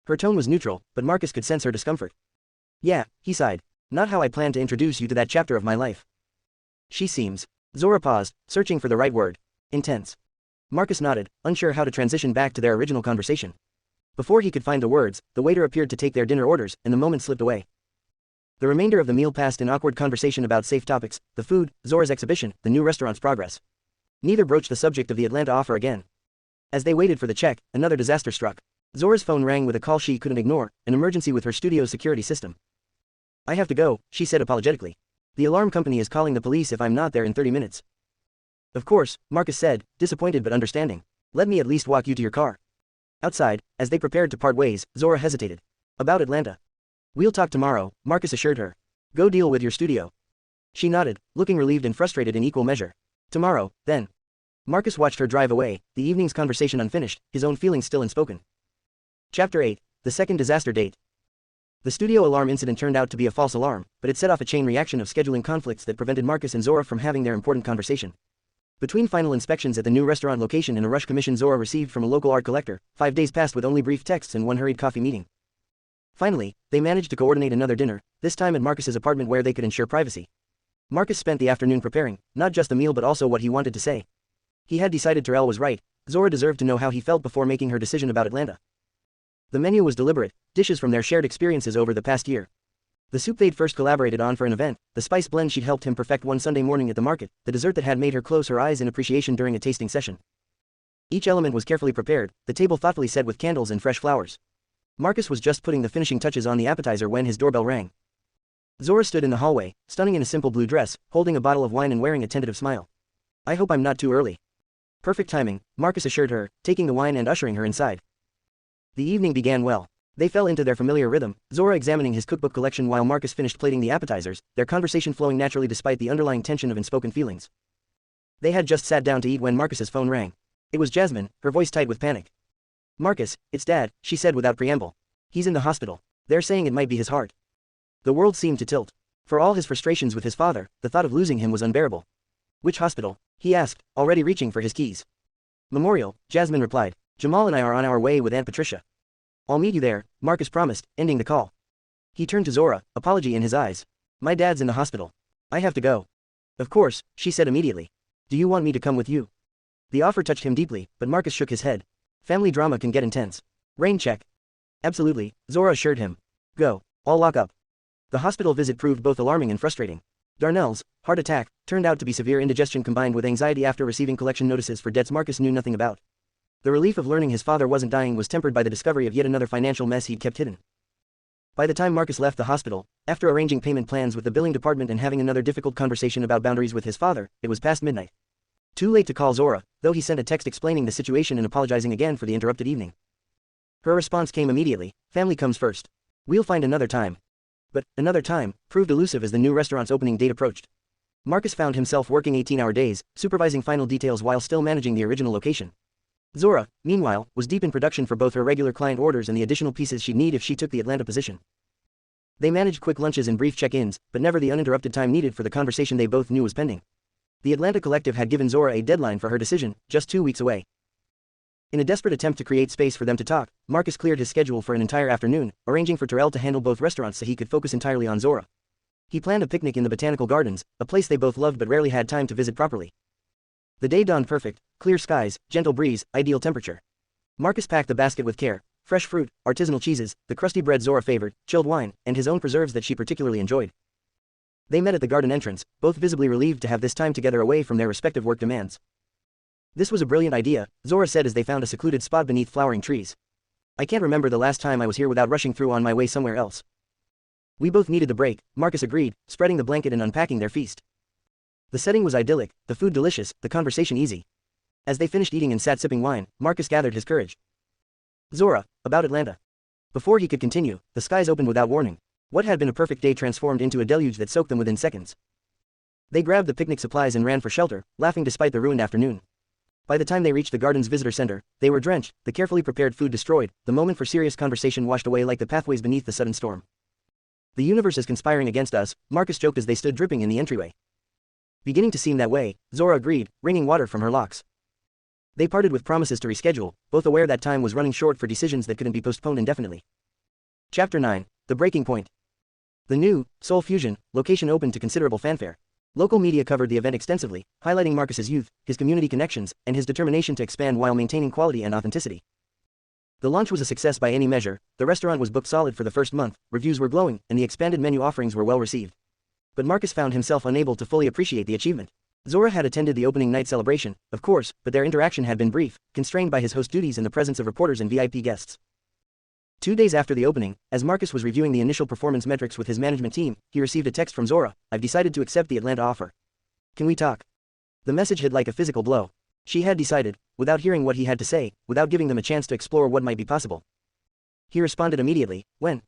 Her tone was neutral, but Marcus could sense her discomfort. Yeah, he sighed. Not how I planned to introduce you to that chapter of my life. She seems. Zora paused, searching for the right word. Intense. Marcus nodded, unsure how to transition back to their original conversation. Before he could find the words, the waiter appeared to take their dinner orders, and the moment slipped away. The remainder of the meal passed in awkward conversation about safe topics, the food, Zora's exhibition, the new restaurant's progress. Neither broached the subject of the Atlanta offer again. As they waited for the check, another disaster struck. Zora's phone rang with a call she couldn't ignore, an emergency with her studio's security system. I have to go, she said apologetically. The alarm company is calling the police if I'm not there in 30 minutes. Of course, Marcus said, disappointed but understanding. Let me at least walk you to your car. Outside, as they prepared to part ways, Zora hesitated. About Atlanta. We'll talk tomorrow, Marcus assured her. Go deal with your studio. She nodded, looking relieved and frustrated in equal measure. Tomorrow, then. Marcus watched her drive away, the evening's conversation unfinished, his own feelings still unspoken. Chapter 8. The second disaster date. The studio alarm incident turned out to be a false alarm, but it set off a chain reaction of scheduling conflicts that prevented Marcus and Zora from having their important conversation. Between final inspections at the new restaurant location and a rush commission Zora received from a local art collector, 5 days passed with only brief texts and one hurried coffee meeting. Finally, they managed to coordinate another dinner, this time at Marcus's apartment where they could ensure privacy. Marcus spent the afternoon preparing, not just the meal but also what he wanted to say. He had decided Terrell was right. Zora deserved to know how he felt before making her decision about Atlanta. The menu was deliberate, dishes from their shared experiences over the past year. The soup they'd first collaborated on for an event, the spice blend she'd helped him perfect one Sunday morning at the market, the dessert that had made her close her eyes in appreciation during a tasting session. Each element was carefully prepared, the table thoughtfully set with candles and fresh flowers. Marcus was just putting the finishing touches on the appetizer when his doorbell rang. Zora stood in the hallway, stunning in a simple blue dress, holding a bottle of wine and wearing a tentative smile. I hope I'm not too early. Perfect timing, Marcus assured her, taking the wine and ushering her inside. The evening began well. They fell into their familiar rhythm, Zora examining his cookbook collection while Marcus finished plating the appetizers, their conversation flowing naturally despite the underlying tension of unspoken feelings. They had just sat down to eat when Marcus's phone rang. It was Jasmine, her voice tight with panic. Marcus, it's Dad, she said without preamble. He's in the hospital. They're saying it might be his heart. The world seemed to tilt. For all his frustrations with his father, the thought of losing him was unbearable. Which hospital? He asked, already reaching for his keys. Memorial, Jasmine replied. Jamal and I are on our way with Aunt Patricia. I'll meet you there, Marcus promised, ending the call. He turned to Zora, apology in his eyes. My dad's in the hospital. I have to go. Of course, she said immediately. Do you want me to come with you? The offer touched him deeply, but Marcus shook his head. Family drama can get intense. Rain check. Absolutely, Zora assured him. Go. I'll lock up. The hospital visit proved both alarming and frustrating. Darnell's heart attack turned out to be severe indigestion combined with anxiety after receiving collection notices for debts Marcus knew nothing about. The relief of learning his father wasn't dying was tempered by the discovery of yet another financial mess he'd kept hidden. By the time Marcus left the hospital, after arranging payment plans with the billing department and having another difficult conversation about boundaries with his father, it was past midnight. Too late to call Zora, though he sent a text explaining the situation and apologizing again for the interrupted evening. Her response came immediately, family comes first. We'll find another time. But, another time, proved elusive as the new restaurant's opening date approached. Marcus found himself working 18-hour days, supervising final details while still managing the original location. Zora, meanwhile, was deep in production for both her regular client orders and the additional pieces she'd need if she took the Atlanta position. They managed quick lunches and brief check-ins, but never the uninterrupted time needed for the conversation they both knew was pending. The Atlanta collective had given Zora a deadline for her decision, just 2 weeks away. In a desperate attempt to create space for them to talk, Marcus cleared his schedule for an entire afternoon, arranging for Terrell to handle both restaurants so he could focus entirely on Zora. He planned a picnic in the botanical gardens, a place they both loved but rarely had time to visit properly. The day dawned perfect, clear skies, gentle breeze, ideal temperature. Marcus packed the basket with care, fresh fruit, artisanal cheeses, the crusty bread Zora favored, chilled wine, and his own preserves that she particularly enjoyed. They met at the garden entrance, both visibly relieved to have this time together away from their respective work demands. This was a brilliant idea, Zora said as they found a secluded spot beneath flowering trees. I can't remember the last time I was here without rushing through on my way somewhere else. We both needed the break, Marcus agreed, spreading the blanket and unpacking their feast. The setting was idyllic, the food delicious, the conversation easy. As they finished eating and sat sipping wine, Marcus gathered his courage. Zora, about Atlanta. Before he could continue, the skies opened without warning. What had been a perfect day transformed into a deluge that soaked them within seconds. They grabbed the picnic supplies and ran for shelter, laughing despite the ruined afternoon. By the time they reached the garden's visitor center, they were drenched, the carefully prepared food destroyed, the moment for serious conversation washed away like the pathways beneath the sudden storm. The universe is conspiring against us, Marcus joked as they stood dripping in the entryway. Beginning to seem that way, Zora agreed, wringing water from her locks. They parted with promises to reschedule, both aware that time was running short for decisions that couldn't be postponed indefinitely. Chapter 9. The Breaking Point. The new, Seoul Fusion, location opened to considerable fanfare. Local media covered the event extensively, highlighting Marcus's youth, his community connections, and his determination to expand while maintaining quality and authenticity. The launch was a success by any measure, the restaurant was booked solid for the first month, reviews were glowing, and the expanded menu offerings were well received. But Marcus found himself unable to fully appreciate the achievement. Zora had attended the opening night celebration, of course, but their interaction had been brief, constrained by his host duties in the presence of reporters and VIP guests. 2 days after the opening, as Marcus was reviewing the initial performance metrics with his management team, he received a text from Zora. "I've decided to accept the Atlanta offer. Can we talk?" The message hit like a physical blow. She had decided, without hearing what he had to say, without giving them a chance to explore what might be possible. He responded immediately, "When?"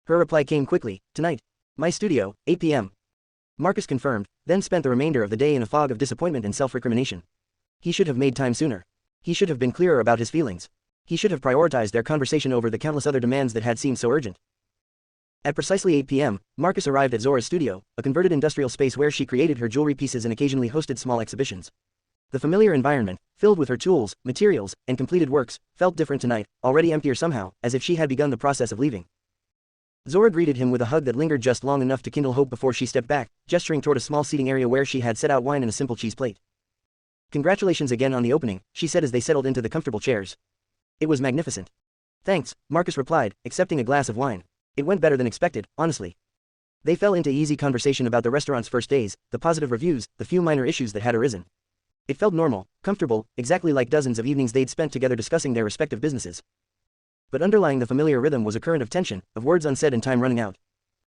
Her reply came quickly, "Tonight. My studio, 8 p.m. Marcus confirmed, then spent the remainder of the day in a fog of disappointment and self-recrimination. He should have made time sooner. He should have been clearer about his feelings. He should have prioritized their conversation over the countless other demands that had seemed so urgent. At precisely 8 p.m., Marcus arrived at Zora's studio, a converted industrial space where she created her jewelry pieces and occasionally hosted small exhibitions. The familiar environment, filled with her tools, materials, and completed works, felt different tonight, already emptier somehow, as if she had begun the process of leaving. Zora greeted him with a hug that lingered just long enough to kindle hope before she stepped back, gesturing toward a small seating area where she had set out wine and a simple cheese plate. "Congratulations again on the opening," she said as they settled into the comfortable chairs. "It was magnificent." "Thanks," Marcus replied, accepting a glass of wine. "It went better than expected, honestly." They fell into easy conversation about the restaurant's first days, the positive reviews, the few minor issues that had arisen. It felt normal, comfortable, exactly like dozens of evenings they'd spent together discussing their respective businesses. But underlying the familiar rhythm was a current of tension, of words unsaid and time running out.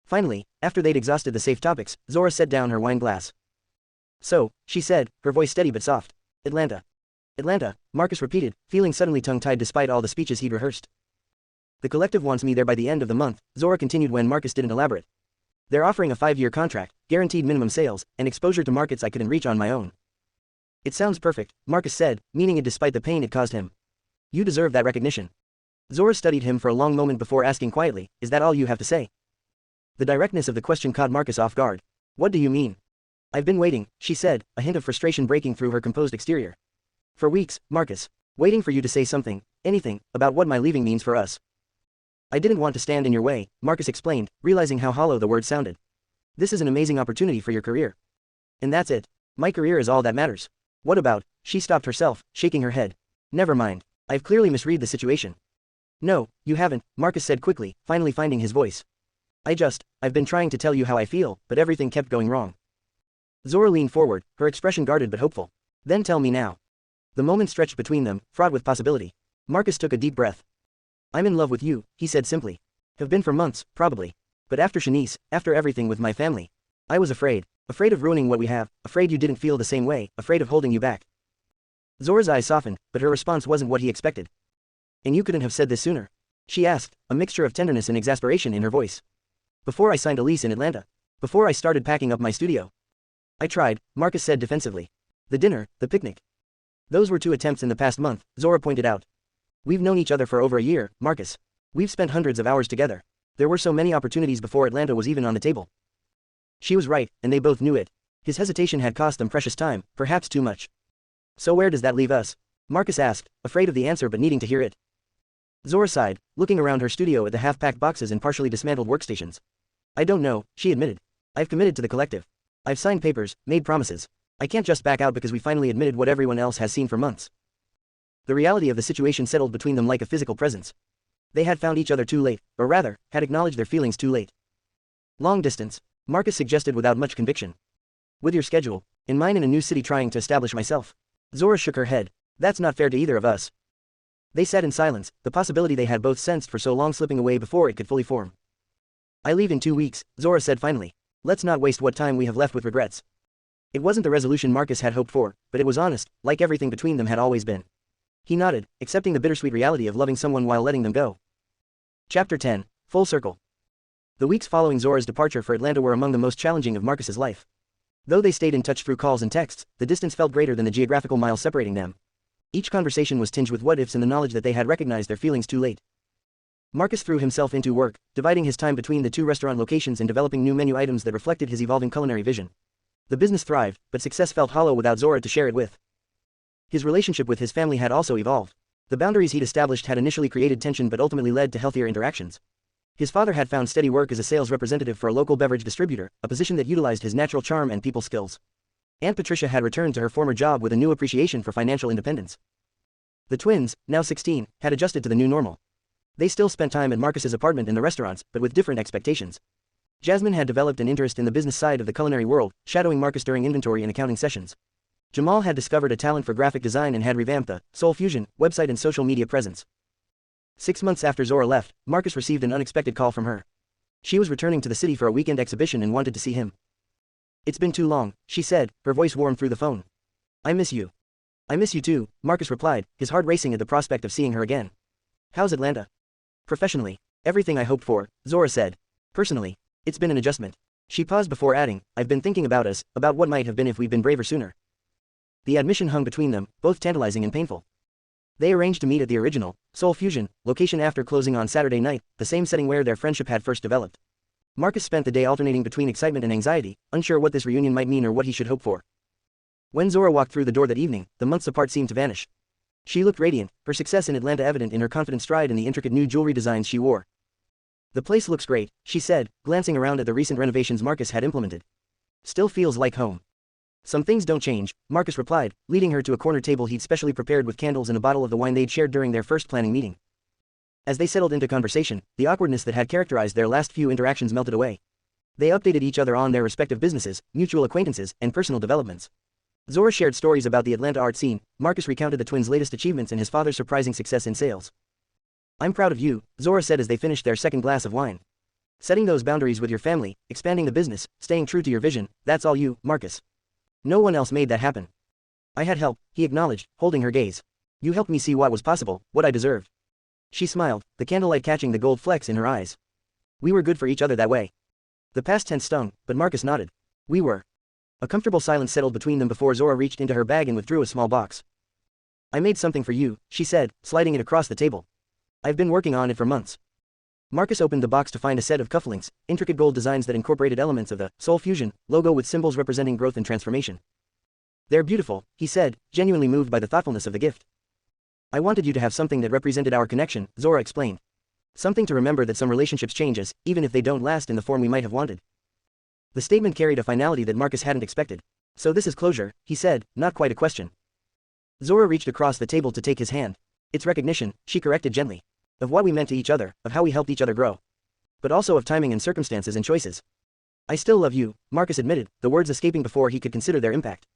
Finally, after they'd exhausted the safe topics, Zora set down her wine glass. "So," she said, her voice steady but soft. "Atlanta." "Atlanta," Marcus repeated, feeling suddenly tongue-tied despite all the speeches he'd rehearsed. "The collective wants me there by the end of the month," Zora continued when Marcus didn't elaborate. "They're offering a 5-year contract, guaranteed minimum sales, and exposure to markets I couldn't reach on my own." "It sounds perfect," Marcus said, meaning it despite the pain it caused him. "You deserve that recognition." Zora studied him for a long moment before asking quietly, "Is that all you have to say?" The directness of the question caught Marcus off guard. "What do you mean?" "I've been waiting," she said, a hint of frustration breaking through her composed exterior. "For weeks, Marcus. Waiting for you to say something, anything, about what my leaving means for us." "I didn't want to stand in your way," Marcus explained, realizing how hollow the word sounded. "This is an amazing opportunity for your career. And that's it. My career is all that matters." "What about?" She stopped herself, shaking her head. "Never mind. I've clearly misread the situation." "No, you haven't," Marcus said quickly, finally finding his voice. I've been trying to tell you how I feel, but everything kept going wrong." Zora leaned forward, her expression guarded but hopeful. "Then tell me now." The moment stretched between them, fraught with possibility. Marcus took a deep breath. "I'm in love with you," he said simply. "Have been for months, probably. But after Shanice, after everything with my family, I was afraid. Afraid of ruining what we have, afraid you didn't feel the same way, afraid of holding you back." Zora's eyes softened, but her response wasn't what he expected. "And you couldn't have said this sooner?" she asked, a mixture of tenderness and exasperation in her voice. "Before I signed a lease in Atlanta. Before I started packing up my studio." "I tried," Marcus said defensively. "The dinner, the picnic. Those were 2 attempts in the past month," Zora pointed out. "We've known each other for over a year, Marcus. We've spent hundreds of hours together. There were so many opportunities before Atlanta was even on the table." She was right, and they both knew it. His hesitation had cost them precious time, perhaps too much. "So where does that leave us?" Marcus asked, afraid of the answer but needing to hear it. Zora sighed, looking around her studio at the half-packed boxes and partially dismantled workstations. "I don't know," she admitted. "I've committed to the collective. I've signed papers, made promises. I can't just back out because we finally admitted what everyone else has seen for months." The reality of the situation settled between them like a physical presence. They had found each other too late, or rather, had acknowledged their feelings too late. "Long distance," Marcus suggested without much conviction. "With your schedule, and mine in a new city trying to establish myself." Zora shook her head. "That's not fair to either of us." They sat in silence, the possibility they had both sensed for so long slipping away before it could fully form. I leave in 2 weeks, Zora said finally. Let's not waste what time we have left with regrets. It wasn't the resolution Marcus had hoped for, but it was honest, like everything between them had always been. He nodded, accepting the bittersweet reality of loving someone while letting them go. Chapter 10, Full Circle. The weeks following Zora's departure for Atlanta were among the most challenging of Marcus's life. Though they stayed in touch through calls and texts, the distance felt greater than the geographical miles separating them. Each conversation was tinged with what-ifs and the knowledge that they had recognized their feelings too late. Marcus threw himself into work, dividing his time between the 2 restaurant locations and developing new menu items that reflected his evolving culinary vision. The business thrived, but success felt hollow without Zora to share it with. His relationship with his family had also evolved. The boundaries he'd established had initially created tension but ultimately led to healthier interactions. His father had found steady work as a sales representative for a local beverage distributor, a position that utilized his natural charm and people skills. Aunt Patricia had returned to her former job with a new appreciation for financial independence. The twins, now 16, had adjusted to the new normal. They still spent time at Marcus's apartment in the restaurants, but with different expectations. Jasmine had developed an interest in the business side of the culinary world, shadowing Marcus during inventory and accounting sessions. Jamal had discovered a talent for graphic design and had revamped the Soul Fusion website and social media presence. 6 months after Zora left, Marcus received an unexpected call from her. She was returning to the city for a weekend exhibition and wanted to see him. It's been too long, she said, her voice warm through the phone. I miss you. I miss you too, Marcus replied, his heart racing at the prospect of seeing her again. How's Atlanta? Professionally, everything I hoped for, Zora said. Personally, it's been an adjustment. She paused before adding, I've been thinking about us, about what might have been if we'd been braver sooner. The admission hung between them, both tantalizing and painful. They arranged to meet at the original, Soul Fusion, location after closing on Saturday night, the same setting where their friendship had first developed. Marcus spent the day alternating between excitement and anxiety, unsure what this reunion might mean or what he should hope for. When Zora walked through the door that evening, the months apart seemed to vanish. She looked radiant, her success in Atlanta evident in her confident stride and the intricate new jewelry designs she wore. The place looks great, she said, glancing around at the recent renovations Marcus had implemented. Still feels like home. Some things don't change, Marcus replied, leading her to a corner table he'd specially prepared with candles and a bottle of the wine they'd shared during their first planning meeting. As they settled into conversation, the awkwardness that had characterized their last few interactions melted away. They updated each other on their respective businesses, mutual acquaintances, and personal developments. Zora shared stories about the Atlanta art scene, Marcus recounted the twins' latest achievements and his father's surprising success in sales. I'm proud of you, Zora said as they finished their second glass of wine. Setting those boundaries with your family, expanding the business, staying true to your vision, that's all you, Marcus. No one else made that happen. I had help, he acknowledged, holding her gaze. You helped me see what was possible, what I deserved. She smiled, the candlelight catching the gold flecks in her eyes. We were good for each other that way. The past tense stung, but Marcus nodded. We were. A comfortable silence settled between them before Zora reached into her bag and withdrew a small box. I made something for you, she said, sliding it across the table. I've been working on it for months. Marcus opened the box to find a set of cufflinks, intricate gold designs that incorporated elements of the Soul Fusion logo with symbols representing growth and transformation. They're beautiful, he said, genuinely moved by the thoughtfulness of the gift. I wanted you to have something that represented our connection, Zora explained. Something to remember that some relationships change us, even if they don't last in the form we might have wanted. The statement carried a finality that Marcus hadn't expected. So this is closure, he said, not quite a question. Zora reached across the table to take his hand. It's recognition, she corrected gently. Of what we meant to each other, of how we helped each other grow. But also of timing and circumstances and choices. I still love you, Marcus admitted, the words escaping before he could consider their impact.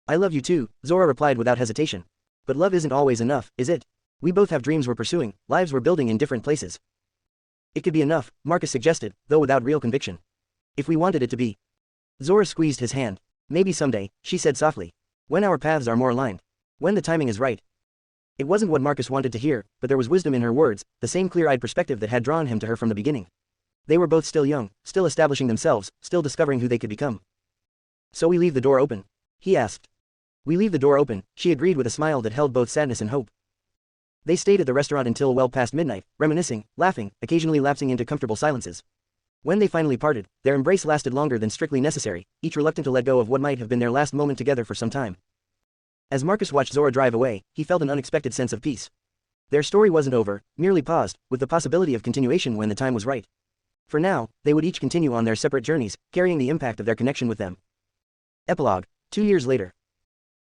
I love you too, Zora replied without hesitation. But love isn't always enough, is it? We both have dreams we're pursuing, lives we're building in different places. It could be enough, Marcus suggested, though without real conviction. If we wanted it to be. Zora squeezed his hand. Maybe someday, she said softly. When our paths are more aligned. When the timing is right. It wasn't what Marcus wanted to hear, but there was wisdom in her words, the same clear-eyed perspective that had drawn him to her from the beginning. They were both still young, still establishing themselves, still discovering who they could become. So we leave the door open? He asked. We leave the door open, she agreed with a smile that held both sadness and hope. They stayed at the restaurant until well past midnight, reminiscing, laughing, occasionally lapsing into comfortable silences. When they finally parted, their embrace lasted longer than strictly necessary, each reluctant to let go of what might have been their last moment together for some time. As Marcus watched Zora drive away, he felt an unexpected sense of peace. Their story wasn't over, merely paused, with the possibility of continuation when the time was right. For now, they would each continue on their separate journeys, carrying the impact of their connection with them. Epilogue. 2 years later.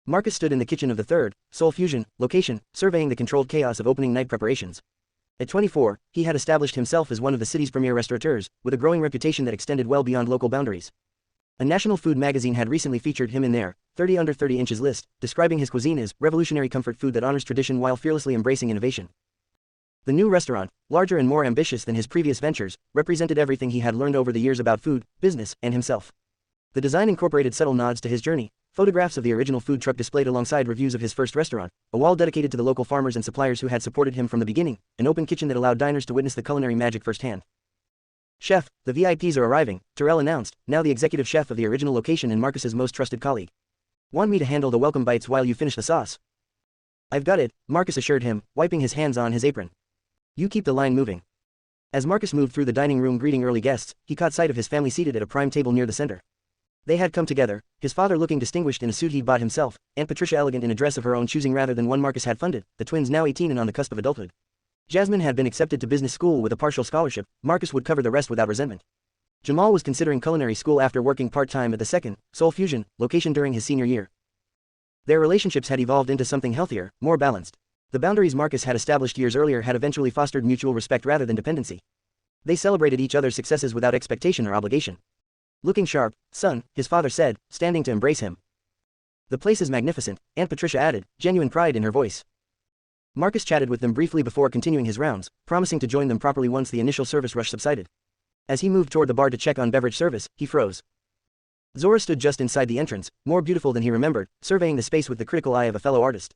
Marcus stood in the kitchen of the third, Soul Fusion, location, surveying the controlled chaos of opening night preparations. At 24, he had established himself as one of the city's premier restaurateurs, with a growing reputation that extended well beyond local boundaries. A national food magazine had recently featured him in their 30 under 30 inches list, describing his cuisine as revolutionary comfort food that honors tradition while fearlessly embracing innovation. The new restaurant, larger and more ambitious than his previous ventures, represented everything he had learned over the years about food, business, and himself. The design incorporated subtle nods to his journey, photographs of the original food truck displayed alongside reviews of his first restaurant, a wall dedicated to the local farmers and suppliers who had supported him from the beginning, an open kitchen that allowed diners to witness the culinary magic firsthand. "Chef, the VIPs are arriving," Terrell announced, now the executive chef of the original location and Marcus's most trusted colleague. "Want me to handle the welcome bites while you finish the sauce?" "I've got it," Marcus assured him, wiping his hands on his apron. "You keep the line moving." As Marcus moved through the dining room greeting early guests, he caught sight of his family seated at a prime table near the center. They had come together, his father looking distinguished in a suit he'd bought himself, Aunt Patricia elegant in a dress of her own choosing rather than one Marcus had funded, the twins now 18 and on the cusp of adulthood. Jasmine had been accepted to business school with a partial scholarship, Marcus would cover the rest without resentment. Jamal was considering culinary school after working part-time at the second, Soul Fusion, location during his senior year. Their relationships had evolved into something healthier, more balanced. The boundaries Marcus had established years earlier had eventually fostered mutual respect rather than dependency. They celebrated each other's successes without expectation or obligation. "Looking sharp, son," his father said, standing to embrace him. "The place is magnificent," Aunt Patricia added, genuine pride in her voice. Marcus chatted with them briefly before continuing his rounds, promising to join them properly once the initial service rush subsided. As he moved toward the bar to check on beverage service, he froze. Zora stood just inside the entrance, more beautiful than he remembered, surveying the space with the critical eye of a fellow artist.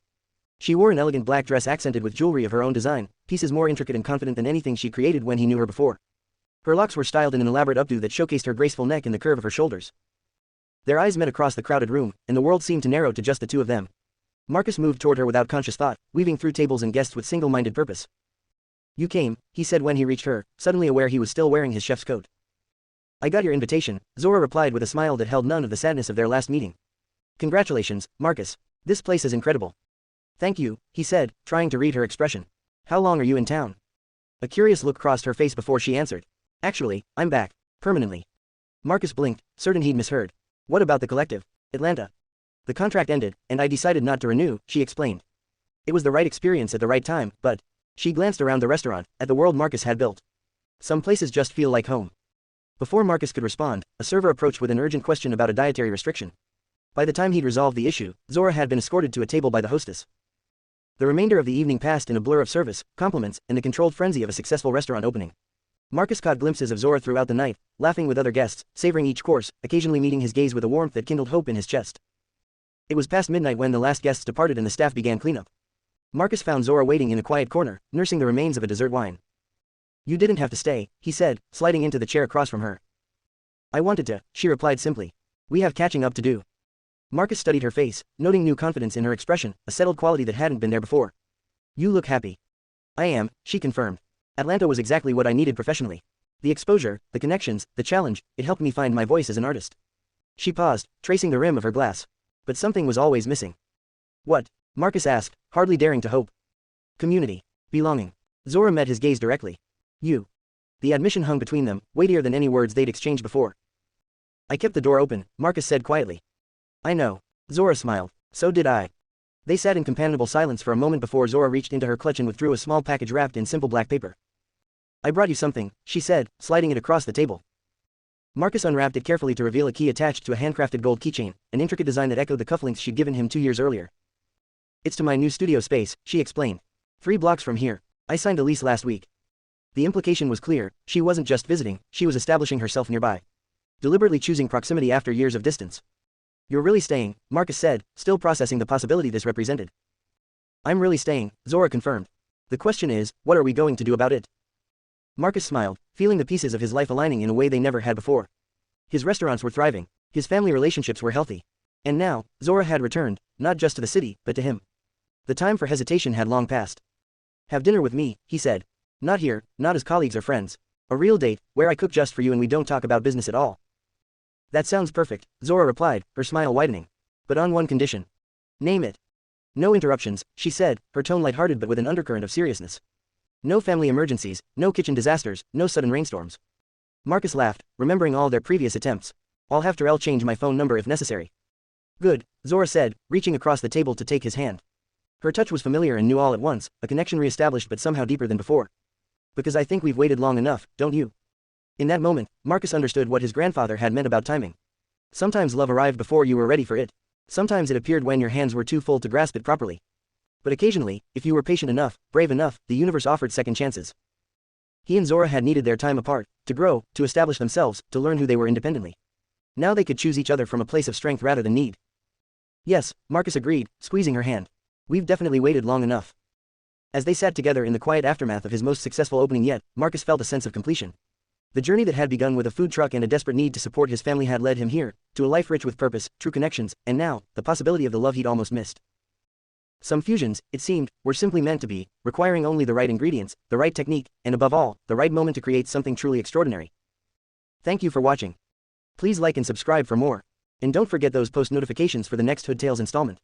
She wore an elegant black dress accented with jewelry of her own design, pieces more intricate and confident than anything she created when he knew her before. Her locks were styled in an elaborate updo that showcased her graceful neck and the curve of her shoulders. Their eyes met across the crowded room, and the world seemed to narrow to just the two of them. Marcus moved toward her without conscious thought, weaving through tables and guests with single-minded purpose. "You came," he said when he reached her, suddenly aware he was still wearing his chef's coat. "I got your invitation," Zora replied with a smile that held none of the sadness of their last meeting. "Congratulations, Marcus. This place is incredible." "Thank you," he said, trying to read her expression. "How long are you in town?" A curious look crossed her face before she answered. "Actually, I'm back. Permanently." Marcus blinked, certain he'd misheard. "What about the collective?" "Atlanta. The contract ended, and I decided not to renew," she explained. "It was the right experience at the right time, but..." She glanced around the restaurant, at the world Marcus had built. "Some places just feel like home." Before Marcus could respond, a server approached with an urgent question about a dietary restriction. By the time he'd resolved the issue, Zora had been escorted to a table by the hostess. The remainder of the evening passed in a blur of service, compliments, and the controlled frenzy of a successful restaurant opening. Marcus caught glimpses of Zora throughout the night, laughing with other guests, savoring each course, occasionally meeting his gaze with a warmth that kindled hope in his chest. It was past midnight when the last guests departed and the staff began cleanup. Marcus found Zora waiting in a quiet corner, nursing the remains of a dessert wine. "You didn't have to stay," he said, sliding into the chair across from her. "I wanted to," she replied simply. "We have catching up to do." Marcus studied her face, noting new confidence in her expression, a settled quality that hadn't been there before. "You look happy." "I am," she confirmed. "Atlanta was exactly what I needed professionally. The exposure, the connections, the challenge, it helped me find my voice as an artist." She paused, tracing the rim of her glass. But something was always missing. "What?" Marcus asked, hardly daring to hope. "Community. Belonging." Zora met his gaze directly. "You." The admission hung between them, weightier than any words they'd exchanged before. "I kept the door open," Marcus said quietly. "I know." Zora smiled. "So did I." They sat in companionable silence for a moment before Zora reached into her clutch and withdrew a small package wrapped in simple black paper. "I brought you something," she said, sliding it across the table. Marcus unwrapped it carefully to reveal a key attached to a handcrafted gold keychain, an intricate design that echoed the cufflinks she'd given him 2 years earlier. "It's to my new studio space," she explained. 3 blocks from here. I signed a lease last week." The implication was clear, she wasn't just visiting, she was establishing herself nearby. Deliberately choosing proximity after years of distance. "You're really staying," Marcus said, still processing the possibility this represented. "I'm really staying," Zora confirmed. "The question is, what are we going to do about it?" Marcus smiled, feeling the pieces of his life aligning in a way they never had before. His restaurants were thriving, his family relationships were healthy. And now, Zora had returned, not just to the city, but to him. The time for hesitation had long passed. "Have dinner with me," he said. "Not here, not as colleagues or friends. A real date, where I cook just for you and we don't talk about business at all." "That sounds perfect," Zora replied, her smile widening. "But on one condition." "Name it." "No interruptions," she said, her tone lighthearted but with an undercurrent of seriousness. "No family emergencies, no kitchen disasters, no sudden rainstorms." Marcus laughed, remembering all their previous attempts. "I'll have Terrell change my phone number if necessary." "Good," Zora said, reaching across the table to take his hand. Her touch was familiar and new all at once, a connection re-established but somehow deeper than before. "Because I think we've waited long enough, don't you?" In that moment, Marcus understood what his grandfather had meant about timing. Sometimes love arrived before you were ready for it. Sometimes it appeared when your hands were too full to grasp it properly. But occasionally, if you were patient enough, brave enough, the universe offered second chances. He and Zora had needed their time apart, to grow, to establish themselves, to learn who they were independently. Now they could choose each other from a place of strength rather than need. Yes, Marcus agreed, squeezing her hand. We've definitely waited long enough. As they sat together in the quiet aftermath of his most successful opening yet, Marcus felt a sense of completion. The journey that had begun with a food truck and a desperate need to support his family had led him here, to a life rich with purpose, true connections, and now, the possibility of the love he'd almost missed. Some fusions, it seemed, were simply meant to be, requiring only the right ingredients, the right technique, and above all, the right moment to create something truly extraordinary. Thank you for watching. Please like and subscribe for more. And don't forget those post notifications for the next Hood Tales installment.